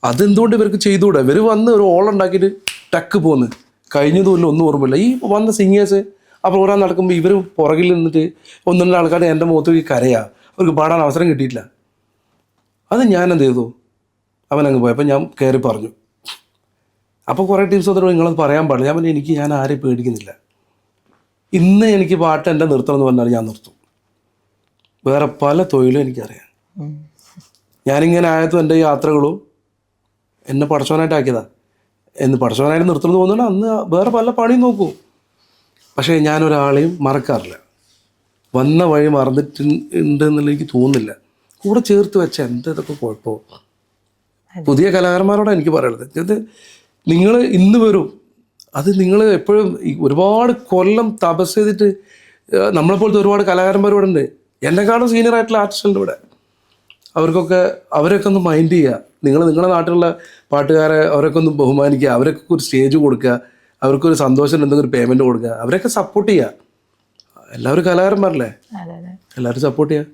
അതെന്തുകൊണ്ട് ഇവർക്ക് ചെയ്തുകൂടെ? ഇവർ വന്ന് ഒരു ഓളുണ്ടാക്കിയിട്ട് ടക്ക് പോന്ന് കഴിഞ്ഞതുമില്ല, ഒന്നും ഓർമ്മയില്ല. ഈ വന്ന സിംഗേഴ്സ് ആ പ്രോഗ്രാം നടക്കുമ്പോൾ ഇവർ പുറകിൽ നിന്നിട്ട് 1-2 ആൾക്കാർ എൻ്റെ മുഖത്തേക്ക് കരയാ, അവർക്ക് പാടാൻ അവസരം കിട്ടിയിട്ടില്ല. അത് ഞാൻ എന്ത് ചെയ്തു? അവനങ്ങ് പോയപ്പോൾ ഞാൻ കയറി പറഞ്ഞു. അപ്പോൾ കുറേ ടീംസ് വന്നിട്ട് നിങ്ങളത് പറയാൻ പാടില്ല. ഞാൻ പറഞ്ഞു, ഞാൻ ആരെയും പേടിക്കുന്നില്ല. ഇന്ന് എനിക്ക് പാട്ട് എൻ്റെ നിർത്തണം എന്ന് പറഞ്ഞാൽ ഞാൻ നിർത്തും. വേറെ പല തൊഴിലും എനിക്കറിയാം. ഞാനിങ്ങനെ ആയതും എൻ്റെ യാത്രകളും എന്നെ പടച്ചവനായിട്ടാക്കിയതാണ്. പടച്ചവനായിട്ട് നിർത്തണമെന്ന് തോന്നുന്നുണ്ട്. അന്ന് വേറെ പല പണിയും നോക്കൂ. പക്ഷേ ഞാനൊരാളെയും മറക്കാറില്ല. വന്ന വഴി മറന്നിട്ടുണ്ട് എന്നുള്ള എനിക്ക് തോന്നുന്നില്ല. കൂടെ ചേർത്ത് വെച്ച ഇതൊക്കെ കുഴപ്പമോ? പുതിയ കലാകാരന്മാരോടാണ് എനിക്ക് പറയുന്നത്, നിങ്ങൾ ഇന്ന് വരും, അത് നിങ്ങൾ എപ്പോഴും ഒരുപാട് കൊല്ലം തപസ് ചെയ്തിട്ട് നമ്മളെപ്പോലത്തെ ഒരുപാട് കലാകാരന്മാരോട് ഉണ്ട്. എന്നെക്കാളും സീനിയർ ആയിട്ടുള്ള ആർട്ടിസ്റ്റുണ്ട് ഇവിടെ. അവരൊക്കെ ഒന്ന് മൈൻഡ് ചെയ്യുക. നിങ്ങളുടെ നാട്ടിലുള്ള പാട്ടുകാരെ അവരൊക്കെ ഒന്ന് ബഹുമാനിക്കുക, അവരൊക്കെ ഒരു സ്റ്റേജ് കൊടുക്കുക, അവർക്കൊരു സന്തോഷം എന്തെങ്കിലും ഒരു പേയ്മെൻറ്റ് കൊടുക്കുക, അവരൊക്കെ സപ്പോർട്ട് ചെയ്യുക. എല്ലാവരും കലാകാരന്മാരല്ലേ, എല്ലാവരും സപ്പോർട്ട് ചെയ്യുക.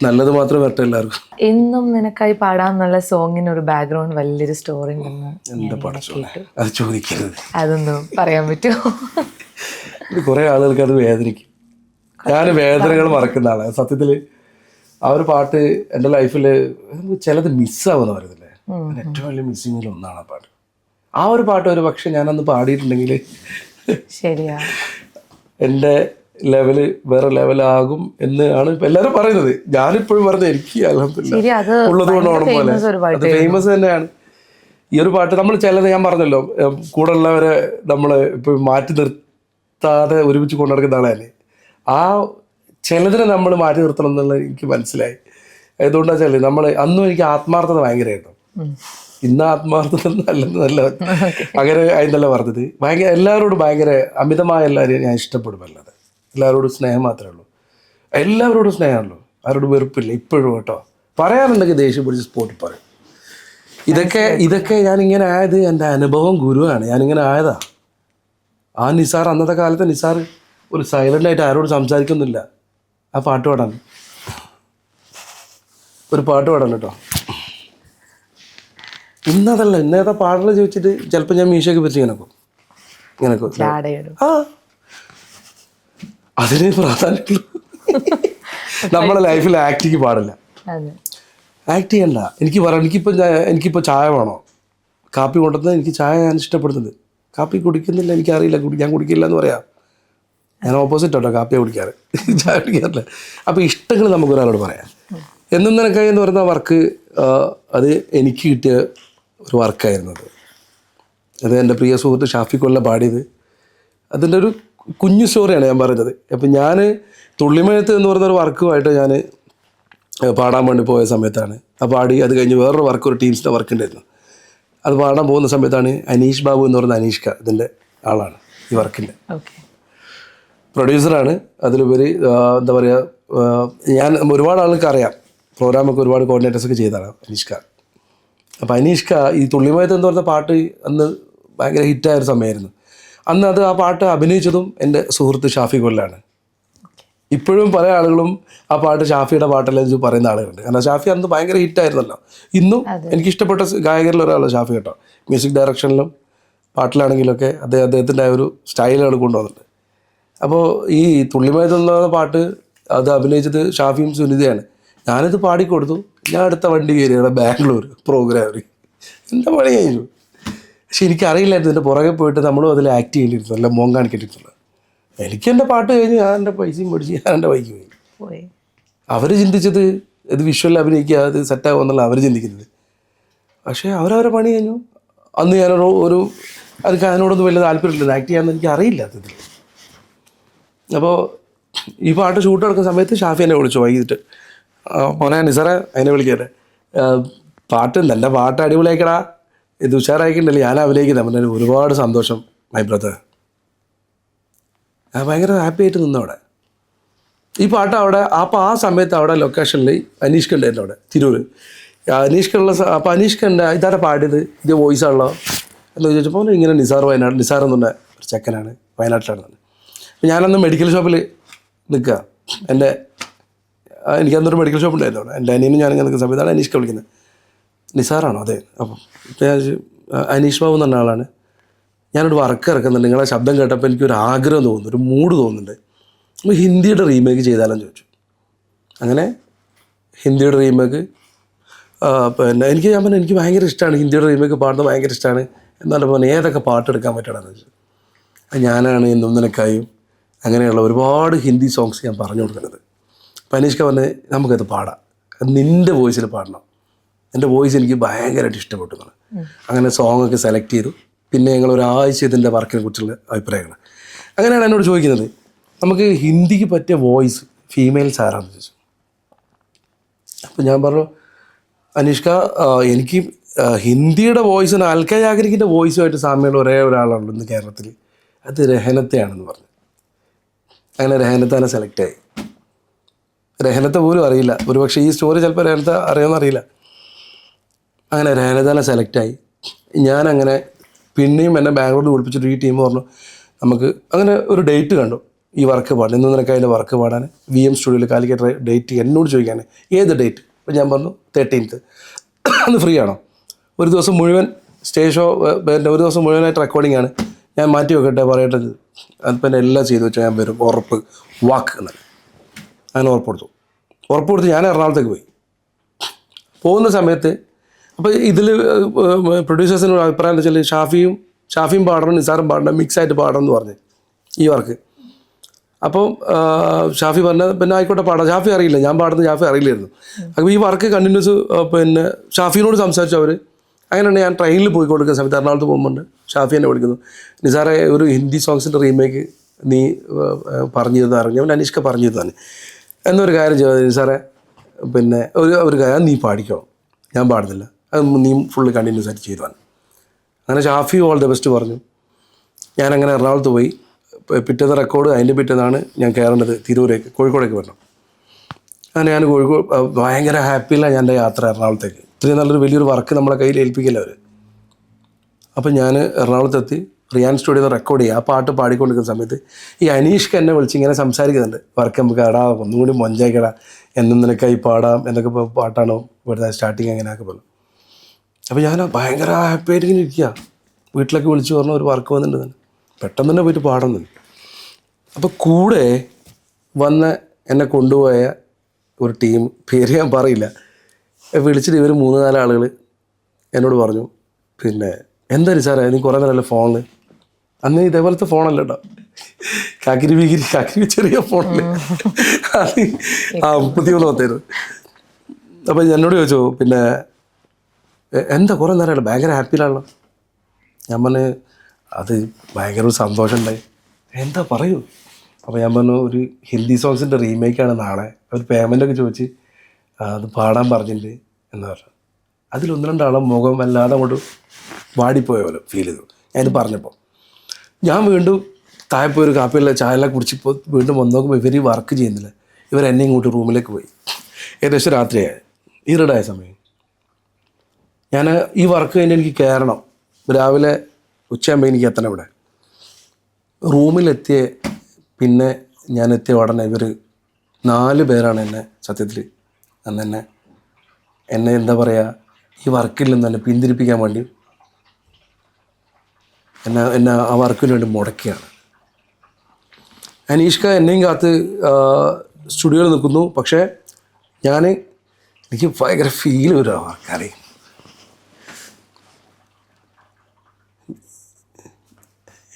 നല്ലത് മാത്രം വരട്ടെ എല്ലാവർക്കും. എന്നും നിനക്കായി പാടാന്നുള്ള സോങ്ങിന് ഒരു ബാക്ക്ഗ്രൗണ്ട് വലിയൊരു സ്റ്റോറി ഉണ്ടെന്ന് എന്താ പഠിച്ചോളെ അത് ചോദിക്കരുത്. അതൊന്നും പറയാൻ പറ്റുമോ? കുറേ ആളുകൾക്ക് അത് വേദനിക്കും. ഞാൻ വേദനകൾ മറക്കുന്ന ആളാണ് സത്യത്തിൽ. ആ ഒരു പാട്ട് എൻ്റെ ലൈഫിൽ ചിലത് മിസ്സാവുന്ന പറയുന്നില്ലേ, ഏറ്റവും വലിയ മിസ്സിങ്ങിൽ ഒന്നാണ് ആ പാട്ട്. ആ ഒരു പാട്ട് ഒരു പക്ഷെ ഞാനന്ന് പാടിയിട്ടുണ്ടെങ്കിൽ ശരിയാ എൻ്റെ ലെവല് വേറെ ലെവലാകും എന്നാണ് ഇപ്പം എല്ലാവരും പറയുന്നത്. ഞാനിപ്പോഴും പറഞ്ഞത് എനിക്ക് ഉള്ളത് കൊണ്ട് ഓണം പോലെ അത് ഫേമസ് തന്നെയാണ്. ഈ ഒരു പാട്ട് നമ്മൾ ചിലത് ഞാൻ പറഞ്ഞല്ലോ, കൂടെ ഉള്ളവരെ നമ്മൾ ഇപ്പോൾ മാറ്റി നിർത്താതെ ഒരുമിച്ച് കൊണ്ടു നടക്കുന്ന ആളല്ലേ. ആ ചിലതിനെ നമ്മൾ മാറ്റി നിർത്തണം എന്നുള്ളത് എനിക്ക് മനസ്സിലായി. അതുകൊണ്ടാ വെച്ചാൽ നമ്മൾ അന്നും എനിക്ക് ആത്മാർത്ഥത ഭയങ്കരമായിരുന്നു. ഇന്ന് ആത്മാർത്ഥത നല്ല അങ്ങനെ അതിനല്ല പറഞ്ഞത്. എല്ലാവരോടും ഭയങ്കര അമിതമായ എല്ലാവരെയും ഞാൻ ഇഷ്ടപ്പെടുമല്ലത്. എല്ലാവരോടും സ്നേഹം മാത്രമേ ഉള്ളൂ. എല്ലാവരോടും സ്നേഹമാണല്ലോ, ആരോട് വെറുപ്പില്ല ഇപ്പോഴും കേട്ടോ. പറയാറുണ്ടെങ്കിൽ ദേഷ്യം പിടിച്ച് സ്പോട്ടിൽ പറയും. ഇതൊക്കെ ഞാനിങ്ങനെ ആയത് എൻ്റെ അനുഭവം ഗുരുവാണ്. ഞാനിങ്ങനെ ആയതാ. ആ നിസാർ, അന്നത്തെ കാലത്തെ നിസാർ ഒരു സൈലൻ്റായിട്ട് ആരോട് സംസാരിക്കുന്നില്ല. ആ പാട്ട് പാടാൻ, ഒരു പാട്ട് പാടാൻ കേട്ടോ. ഇന്നതല്ല, ഇന്നേതാ പാടല് ചോദിച്ചിട്ട് ചിലപ്പോൾ ഞാൻ മീശയൊക്കെ പറ്റി ഇങ്ങനെയൊക്കെ ആ അതിന് പ്രാധാന്യമുള്ളൂ. നമ്മളെ ലൈഫിൽ ആക്ടിങ് പാടില്ല, ആക്ട് ചെയ്യണ്ട. എനിക്കിപ്പോൾ ചായ വേണോ, കാപ്പി കൊണ്ടുവന്നത് എനിക്ക് ചായ ഞാൻ ഇഷ്ടപ്പെടുന്നത്, കാപ്പി കുടിക്കുന്നില്ല എനിക്കറിയില്ല, ഞാൻ കുടിക്കില്ല എന്ന് പറയാം. ഞാൻ ഓപ്പോസിറ്റ് കേട്ടോ, കാപ്പിയെ കുടിക്കാറ്, ചായ കുടിക്കാറില്ല. അപ്പോൾ ഇഷ്ടങ്ങൾ നമുക്കൊരാളോട് പറയാം. എന്നും നിനക്കായി എന്ന് പറയുന്ന വർക്ക്, അത് എനിക്ക് കിട്ടിയ ഒരു വർക്കായിരുന്നു. അത് എൻ്റെ പ്രിയ സുഹൃത്ത് ഷാഫി കൊല്ല പാടിയത്. അതിൻ്റെ ഒരു കുഞ്ഞു സ്റ്റോറിയാണ് ഞാൻ പറയുന്നത്. അപ്പം ഞാൻ തുള്ളിമഴത്ത് എന്ന് പറയുന്നൊരു വർക്കുമായിട്ട് ഞാൻ പാടാൻ വേണ്ടി പോയ സമയത്താണ് ആ പാടി. അത് കഴിഞ്ഞ് വേറൊരു വർക്ക്, ഒരു ടീംസിൻ്റെ വർക്ക് ഉണ്ടായിരുന്നു. അത് പാടാൻ പോകുന്ന സമയത്താണ് അനീഷ് ബാബു എന്ന് പറയുന്ന അനീഷ്ക, ഇതിൻ്റെ ആളാണ്, ഈ വർക്കിൻ്റെ പ്രൊഡ്യൂസറാണ്. അതിലുപരി എന്താ പറയുക, ഞാൻ ഒരുപാട് ആൾക്ക് അറിയാം, പ്രോഗ്രാമൊക്കെ ഒരുപാട് കോർഡിനേറ്റേഴ്സൊക്കെ ചെയ്തതാണ് അനീഷ്ക. അപ്പോൾ അനീഷ്ക ഈ തുള്ളിമയത്ത് എന്ന് പറഞ്ഞ പാട്ട് അന്ന് ഭയങ്കര ഹിറ്റായൊരു സമയമായിരുന്നു. അന്ന് ആ പാട്ട് അഭിനയിച്ചതും എൻ്റെ സുഹൃത്ത് ഷാഫി കൊല്ലാണ്. ഇപ്പോഴും പല ആളുകളും ആ പാട്ട് ഷാഫിയുടെ പാട്ടല്ലേ എന്ന് പറയുന്ന ആളുകളുണ്ട്. കാരണം ഷാഫി അന്ന് ഭയങ്കര ഹിറ്റായിരുന്നല്ലോ. ഇന്നും എനിക്കിഷ്ടപ്പെട്ട ഗായകരിൽ ഒരാളാണ് ഷാഫി കേട്ടോ. മ്യൂസിക് ഡയറക്ഷനിലും പാട്ടിലാണെങ്കിലൊക്കെ അദ്ദേഹത്തിൻ്റെ ആ ഒരു സ്റ്റൈലുകൾ കൊണ്ടുവന്നിട്ടുണ്ട്. അപ്പോൾ ഈ തുള്ളിമയത്ത് എന്ന് പറയുന്ന പാട്ട് അത് അഭിനയിച്ചത് ഷാഫിയും സുനിതയാണ്. ഞാനിത് പാടിക്കൊടുത്തു. ഞാൻ അടുത്ത വണ്ടി കയറി അവിടെ ബാംഗ്ലൂർ പ്രോഗ്രാമിൽ എൻ്റെ പണി കഴിഞ്ഞു. പക്ഷെ എനിക്കറിയില്ലായിരുന്നു ഇതിൻ്റെ പുറകെ പോയിട്ട് നമ്മളും അതിൽ ആക്ട് ചെയ്യേണ്ടിയിരുന്നു, അല്ല മോൻ കാണിക്കേണ്ടിയിരുന്നുള്ളൂ. എനിക്ക് എൻ്റെ പാട്ട് കഴിഞ്ഞ് ഞാൻ എൻ്റെ പൈസയും മേടിച്ച് ഞാൻ എൻ്റെ ബൈക്ക് പോയി. അവർ ചിന്തിച്ചത് ഇത് വിഷ്വലിൽ അഭിനയിക്കുക, അത് സെറ്റാകുക എന്നുള്ള അവർ ചിന്തിക്കുന്നത്. പക്ഷേ അവരവരെ പണി കഴിഞ്ഞു. അന്ന് ഞാനൊരു എനിക്ക് അതിനോടൊന്നും വലിയ താല്പര്യമില്ല, ആക്ട് ചെയ്യാമെന്ന് എനിക്ക് അറിയില്ല അതിൽ. അപ്പോൾ ഈ പാട്ട് ഷൂട്ട് എടുക്കുന്ന സമയത്ത് ഷാഫി എന്നെ വിളിച്ചു വൈകിട്ട്. മോനെ നിസാറേ, അതിനെ വിളിക്കട്ടെ, പാട്ട് എൻ്റെ പാട്ട് അടിപൊളിയാക്കടാ, ഇത് ഉഷാറായിക്കണ്ടല്ലേ, ഞാൻ അഭിനയിക്കുന്നത്. അവൻ്റെ ഒരുപാട് സന്തോഷം മൈ ബ്രദർ. ഞാൻ ഭയങ്കര ഹാപ്പി ആയിട്ട് നിന്നവിടെ. ഈ പാട്ട് അവിടെ ആ സമയത്ത് അവിടെ ലൊക്കേഷനിൽ അനീഷ്ക ഉണ്ടായിരുന്നു അവിടെ തിരൂർ. അനീഷ്കുള്ള അപ്പോൾ അനീഷ്കൻ്റെ ഇതാരെ പാടിയത്, ഇത് വോയിസാണല്ലോ എന്ന് ചോദിച്ചപ്പോൾ ഇങ്ങനെ നിസാർ വയനാട്, നിസാർ എന്നുള്ള ഒരു ചെക്കനാണ്, വയനാട്ടിലാണ്. അപ്പോൾ ഞാനന്ന് മെഡിക്കൽ ഷോപ്പിൽ നിൽക്കുക. എനിക്കന്നൊരു മെഡിക്കൽ ഷോപ്പ് ഉണ്ടായിരുന്നു അവിടെ. എൻ്റെ അനിയനും ഞാനിങ്ങനെ നിൽക്കുന്ന സമയത്താണ് അനീഷ്ക വിളിക്കുന്നത്. നിസാറാണോ? അതെ. അപ്പം അനീഷ് ബാബു എന്ന് പറഞ്ഞ ആളാണ്. ഞാനൊരു വർക്ക് ഇറക്കുന്നുണ്ട്, നിങ്ങളെ ശബ്ദം കേട്ടപ്പോൾ എനിക്കൊരു ആഗ്രഹം തോന്നുന്നു, ഒരു മൂഡ് തോന്നുന്നുണ്ട്, നമ്മൾ ഹിന്ദിയുടെ റീമേക്ക് ചെയ്താലെന്ന് ചോദിച്ചു. അങ്ങനെ ഹിന്ദിയുടെ റീമേക്ക് പിന്നെ എനിക്ക് ഭയങ്കര ഇഷ്ടമാണ് ഹിന്ദിയുടെ റീമേക്ക് പാടുന്നത്, ഭയങ്കര ഇഷ്ടമാണ്. എന്നാലും പറഞ്ഞാൽ ഏതൊക്കെ പാട്ടെടുക്കാൻ പറ്റണമെന്ന് ചോദിച്ചു. ഞാനാണ് എന്നും നിനക്കായും അങ്ങനെയുള്ള ഒരുപാട് ഹിന്ദി സോങ്സ് ഞാൻ പറഞ്ഞു കൊടുക്കുന്നത്. അപ്പോൾ അനീഷ്ക പറഞ്ഞ് നമുക്കത് പാടാം, അത് നിൻ്റെ വോയിസിൽ പാടണം. എൻ്റെ വോയിസ് എനിക്ക് ഭയങ്കരമായിട്ട് ഇഷ്ടപ്പെട്ടു. അങ്ങനെ സോങ്ങൊക്കെ സെലക്ട് ചെയ്തു. പിന്നെ ഞങ്ങൾ ഒരാഴ്ച ഇതിൻ്റെ വർക്കിനെ കുറിച്ചുള്ള അഭിപ്രായങ്ങൾ. അങ്ങനെയാണ് എന്നോട് ചോദിക്കുന്നത്, നമുക്ക് ഹിന്ദിക്ക് പറ്റിയ വോയിസ് ഫീമെയിൽസ് ആരാണെന്ന് ചോദിച്ചു. അപ്പോൾ ഞാൻ പറഞ്ഞു, അനീഷ്ക, എനിക്ക് ഹിന്ദിയുടെ വോയിസിന് അൽക്ക യാഗ്നിക്കിൻ്റെ വോയിസുമായിട്ട് സാമ്യമുള്ള ഒരേ ഒരാളുണ്ട് ഇന്ന് കേരളത്തിൽ, അത് രഹനത്തെയാണെന്ന് പറഞ്ഞു. അങ്ങനെ രഹനത്താനെ സെലക്റ്റായി. രഹനത്തെ പോലും അറിയില്ല, ഒരുപക്ഷെ ഈ സ്റ്റോറി ചിലപ്പോൾ രഹനത്തെ അറിയാമെന്നറിയില്ല. അങ്ങനെ രഹനത്താനെ സെലക്റ്റായി. ഞാനങ്ങനെ പിന്നെയും എന്നെ ബാംഗ്ലൂരിൽ വിളിപ്പിച്ചിട്ട് ഈ ടീം പറഞ്ഞു നമുക്ക് അങ്ങനെ ഒരു ഡേറ്റ് കണ്ടു ഈ വർക്ക് പാടാൻ. ഇന്ന് നിനക്ക് അതിൻ്റെ വർക്ക് പാടാൻ VM സ്റ്റുഡിയോയിൽ കാലിക്കറ്റ് ഡേറ്റ് എന്നോട് ചോദിക്കാൻ, ഏത് ഡേറ്റ്? അപ്പോൾ ഞാൻ പറഞ്ഞു 13th. അന്ന് ഫ്രീ ആണോ? ഒരു ദിവസം മുഴുവൻ സ്റ്റേജ് ഷോ, ഒരു ദിവസം മുഴുവനായിട്ട് റെക്കോർഡിംഗ് ആണ്, ഞാൻ മാറ്റി വെക്കട്ടെ പറയട്ടെ. അതിപ്പോൾ എല്ലാം ചെയ്തു വെച്ചാൽ ഞാൻ വരും, ഉറപ്പ്, വാക്ക് എന്ന്. അങ്ങനെ ഉറപ്പ് കൊടുത്ത് ഞാൻ എറണാകുളത്തേക്ക് പോയി. പോകുന്ന സമയത്ത് അപ്പോൾ ഇതിൽ പ്രൊഡ്യൂസേഴ്സിനോട് അഭിപ്രായം എന്താ വെച്ചാൽ ഷാഫിയും പാടണം, നിസാറും പാടണം, മിക്സായിട്ട് പാടണം എന്ന് പറഞ്ഞ് ഈ വർക്ക്. അപ്പോൾ ഷാഫി പറഞ്ഞാൽ പിന്നെ ആയിക്കോട്ടെ പാടാം. ഷാഫി അറിയില്ല, ഞാൻ പാടുന്നത് ഷാഫി അറിയില്ലായിരുന്നു. അപ്പോൾ ഈ വർക്ക് കണ്ടിന്യൂസ് പിന്നെ ഷാഫിനോട് സംസാരിച്ചു അവർ. അങ്ങനെയാണ് ഞാൻ ട്രെയിനിൽ പോയി കൊടുക്കുന്ന സമയത്ത് എറണാകുളത്ത് പോകുമ്പോൾ ഷാഫി എന്നെ വിളിക്കുന്നു, നിസാറെ ഒരു ഹിന്ദി സോങ്സിൻ്റെ റീമേക്ക് നീ പറഞ്ഞു തന്നു. അവൻ അനീഷ്ക പറഞ്ഞു തന്നെ എന്നൊരു കാര്യം ചെയ്തു നിസാറെ, പിന്നെ ഒരു കാര്യം നീ പാടിക്കണം, ഞാൻ പാടുന്നില്ല, അത് നീ ഫുള്ള് കണ്ടിന്യൂസ് ആയിട്ട് ചെയ്തു തന്നെ. അങ്ങനെ ഷാഫി ഓൾ ദ ബെസ്റ്റ് പറഞ്ഞു. ഞാനങ്ങനെ എറണാകുളത്ത് പോയി. പിറ്റേന്ന് റെക്കോർഡ്, അതിൻ്റെ പിറ്റേന്നാണ് ഞാൻ കയറേണ്ടത് തിരൂരേക്ക്, കോഴിക്കോടേക്ക് വരണം. അങ്ങനെ ഞാൻ കോഴിക്കോട് ഭയങ്കര ഹാപ്പിയിലാണ് ഞാൻ എൻ്റെ യാത്ര എറണാകുളത്തേക്ക്. ഇത്രയും നല്ലൊരു വലിയൊരു വർക്ക് നമ്മളെ കയ്യിൽ ഏൽപ്പിക്കില്ല അവർ. അപ്പം ഞാൻ എറണാകുളത്തെത്തി റിയാൻ സ്റ്റുഡിയോ റെക്കോർഡ് ചെയ്യുക. ആ പാട്ട് പാടിക്കൊണ്ടിരിക്കുന്ന സമയത്ത് ഈ അനീഷ്ക്ക് എന്നെ വിളിച്ച് ഇങ്ങനെ സംസാരിക്കുന്നുണ്ട്. വർക്ക് നമുക്ക് എടാ ഒന്നും കൂടി മൊഞ്ചായിക്കടാ, എന്നും നിനക്കായി പാടാം എന്നൊക്കെ പാട്ടാണോ ഇവിടുത്തെ സ്റ്റാർട്ടിങ് അങ്ങനെയൊക്കെ പറഞ്ഞു. അപ്പോൾ ഞാൻ ഭയങ്കര ഹാപ്പി ആയിട്ട് ഇങ്ങനെ ഇരിക്കുക. വീട്ടിലൊക്കെ വിളിച്ച് പറഞ്ഞ ഒരു വർക്ക് വന്നിട്ടുണ്ട്, പെട്ടെന്ന് തന്നെ പോയിട്ട് പാടുന്നുണ്ട്. അപ്പോൾ കൂടെ വന്ന് എന്നെ കൊണ്ടുപോയ ഒരു ടീം, പേര് ഞാൻ പറയില്ല, വിളിച്ചിട്ട് ഇവർ 3-4 ആളുകൾ എന്നോട് പറഞ്ഞു, പിന്നെ എന്തായാലും സാറേ നീ കുറേ നേരമല്ലേ ഫോണിൽ. അന്ന് ഇതേപോലത്തെ ഫോണല്ല കേട്ടോ, കാക്കിരി ചെറിയ ഫോണല്ലേ, അത് 53 പത്തായിരുന്നു. അപ്പോൾ എന്നോട് ചോദിച്ചു, പിന്നെ എന്താ കുറേ നേരമല്ല, ഭയങ്കര ഹാപ്പിയിലാണല്ലോ. ഞാൻ പറഞ്ഞു അത് ഭയങ്കര ഒരു സന്തോഷം ഉണ്ടായി. എന്താ പറയൂ. അപ്പോൾ ഞാൻ പറഞ്ഞു ഒരു ഹിന്ദി സോങ്സിൻ്റെ റീമേക്കാണ് നാളെ, അവർ പേയ്മെൻറ്റൊക്കെ ചോദിച്ച് അത് പാടാൻ പറഞ്ഞിട്ടുണ്ട് എന്ന് പറഞ്ഞു. അതിൽ 1-2 ആളും മുഖം വല്ലാതെ അങ്ങോട്ട് വാടിപ്പോയ പോലെ ഫീൽ ചെയ്തു ഞാനിത് പറഞ്ഞപ്പോൾ. ഞാൻ വീണ്ടും താഴെ പോയി ഒരു കാപ്പിയുള്ള ചായയെല്ലാം കുടിച്ചിപ്പോൾ വീണ്ടും വന്ന് നോക്കുമ്പോൾ ഇവർ വർക്ക് ചെയ്യുന്നില്ല. ഇവരെന്നെ ഇങ്ങോട്ട് റൂമിലേക്ക് പോയി. ഏകദേശം രാത്രിയായി, ഈറടായ സമയം. ഞാൻ ഈ വർക്ക് കഴിഞ്ഞ് എനിക്ക് കയറണം, രാവിലെ ഉച്ചയാകുമ്പോൾ എനിക്ക് എത്തണം ഇവിടെ. റൂമിലെത്തിയ പിന്നെ ഞാൻ എത്തിയ ഉടനെ ഇവർ 4 പേരാണ് എന്നെ സത്യത്തിൽ അന്ന് എന്നെ എന്താ പറയുക, ഈ വർക്കിൽ നിന്ന് തന്നെ പിന്തിരിപ്പിക്കാൻ വേണ്ടി എന്നെ ആ വർക്കിന് വേണ്ടി മുടക്കിയാണ്. അനീഷ്ക എന്നെയും കാത്ത് സ്റ്റുഡിയോയിൽ നിൽക്കുന്നു. പക്ഷേ എനിക്ക് ഭയങ്കര ഫീൽ വരും ആ വർക്കാരെ.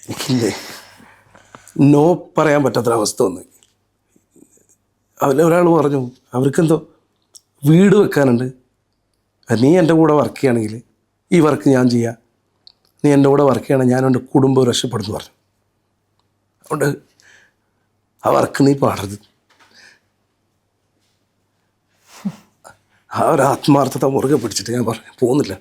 എനിക്കില്ലേ നോ പറയാൻ പറ്റാത്തൊരവസ്ഥ വന്നു. ഒരാൾ പറഞ്ഞു അവർക്കെന്തോ വീട് വെക്കാനുണ്ട്, നീ എൻ്റെ കൂടെ വർക്ക് ചെയ്യുകയാണെങ്കിൽ ഈ വർക്ക് ഞാൻ ചെയ്യാം, നീ എൻ്റെ കൂടെ വർക്ക് ചെയ്യണം, ഞാൻ എൻ്റെ കുടുംബം രക്ഷപ്പെടുന്നു പറഞ്ഞു. അതുകൊണ്ട് ആ വർക്ക് നീ പാടരുത്. ആ ഒരു ആത്മാർത്ഥത മുറുകെ പിടിച്ചിട്ട് ഞാൻ പറഞ്ഞു പോകുന്നില്ല.